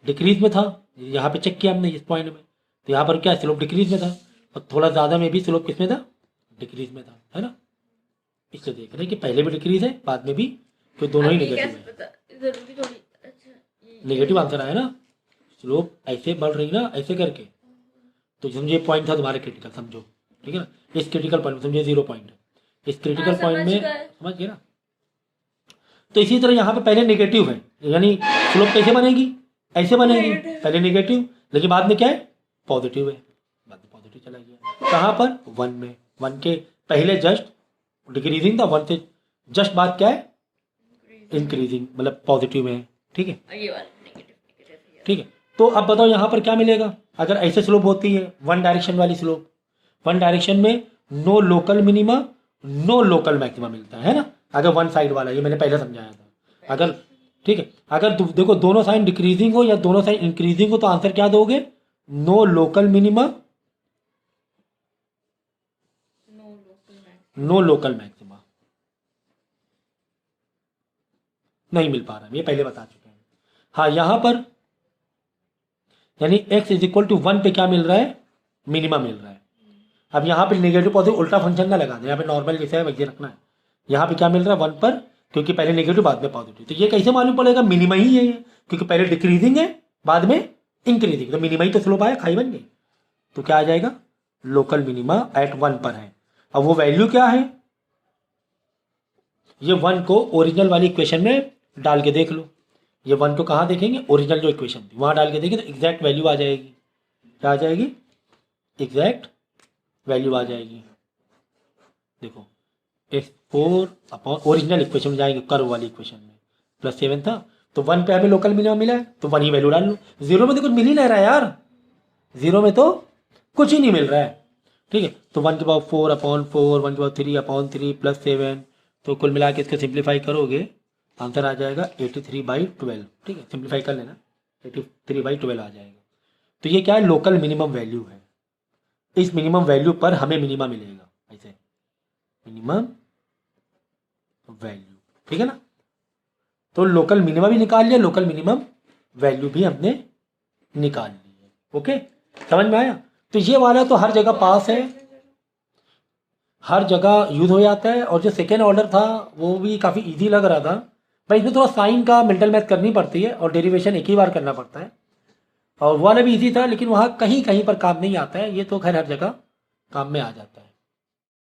डिक्रीज में था, यहाँ पे चेक किया हमने इस पॉइंट में, तो यहाँ पर क्या स्लोप डिक्रीज में था, और थोड़ा ज़्यादा में भी स्लोप किस में था, डिक्रीज में था, है ना। इसलिए देख रहे हैं कि पहले भी डिक्रीज है, बाद में भी, तो दोनों ही अब ये नेगेटिव कैसे है, पता, जरूरी थोड़ी, अच्छा नेगेटिव आंसर आया ना, स्लोप ऐसे बढ़ रही ना, ऐसे करके, तो समझो ये पॉइंट था तुम्हारे क्रिटिकल, समझो, ठीक है ना, इस क्रिटिकल पॉइंट में समझो 0 पॉइंट है, इस क्रिटिकल हाँ, पॉइंट में, समझ गए। समझ गए ना। तो इसी तरह यहाँ पे पहले नेगेटिव है, यानी स्लोप कैसे बनेगी, ऐसे बनेगी, पहले नेगेटिव, लेकिन बाद में क्या है, पॉजिटिव है, बाद में पॉजिटिव चला गया, कहाँ पर 1 में, 1 के पहले जस्ट डिक्रीजिंग था, 1 से जस्ट बाद क्या है, इंक्रीजिंग, मतलब पॉजिटिव में है, ठीक है, ये वाला नेगेटिव ठीक है। तो अब बताओ यहाँ पर क्या मिलेगा, अगर ऐसे स्लोप होती है 1 डायरेक्शन वाली स्लोप, 1 डायरेक्शन में no local minima no local maxima मिलता है ना, अगर 1 साइड वाला, ये मैंने पहले समझाया था, अगर, ठीक है, अगर देखो दोनों साइन डिक्रीजिंग हो या दोनों साइन इंक्रीजिंग हो, तो आंसर क्या दोगे, no local minima no local maxima, नहीं मिल पा रहा है, ये पहले बता चुके हैं। हाँ यहाँ पर यानी x इज इक्वल टू 1 पे क्या मिल रहा है, मिनिमा मिल रहा है। अब यहाँ पे नेगेटिव पॉजिटिव उल्टा फंक्शन ना लगा दें, यहाँ पे नॉर्मल जैसे है वैसे रखना है, यहाँ पे क्या मिल रहा है 1 पर, क्योंकि पहले नेगेटिव बाद में पॉजिटिव, तो ये कैसे मालूम पड़ेगा, मिनिमा ही है ये, क्योंकि पहले डिक्रीजिंग है बाद में इंक्रीजिंग, तो मिनिमा ही तो स्लोप आया, खाई बन गई, तो क्या आ जाएगा, लोकल मिनिमा एट 1 पर है। अब वो वैल्यू क्या है, ये 1 को ओरिजिनल वाली इक्वेशन में डाल के देख लो, ये 1 को कहाँ देखेंगे, ओरिजिनल जो इक्वेशन थी वहाँ डाल के देखें, तो एग्जैक्ट वैल्यू आ जाएगी, क्या आ जाएगी, एग्जैक्ट वैल्यू आ जाएगी। देखो x4 अपॉन ओरिजिनल इक्वेशन में जाएंगे, कर्व वाली इक्वेशन में +7 था, तो 1 पे हमें लोकल मिनिमम मिला है, तो 1 ही वैल्यू डाल लो, 0 में तो कुछ मिल ही नहीं रहा है यार, 0 में तो कुछ ही नहीं मिल रहा है, ठीक है। तो 1 के बाद 4 अपॉन 4, 1 के बाद 3 अपॉन 3 +7 तो कुल मिला के इसको सिंप्लीफाई करोगे आंसर आ जाएगा 83/12। ठीक है, सिंप्लीफाई कर लेना, 83/12 आ जाएगा। तो ये क्या है, लोकल मिनिमम वैल्यू है। इस मिनिमम वैल्यू पर हमें मिनिमा मिलेगा, ऐसे मिनिमम वैल्यू। ठीक है ना, तो लोकल मिनिमम भी निकाल लिया, लोकल मिनिमम वैल्यू भी हमने निकाल ली है। ओके, समझ में आया। तो ये वाला तो हर जगह पास है, हर जगह यूज हो जाता है। और जो सेकेंड ऑर्डर था वो भी काफ़ी इजी लग रहा था भाई, इसमें थोड़ा साइन का मेंटल मैथ करनी पड़ती है और डेरिवेशन एक ही बार करना पड़ता है। और वो वाला भी इजी था, लेकिन वहाँ कहीं कहीं पर काम नहीं आता है, ये तो खैर हर जगह काम में आ जाता है।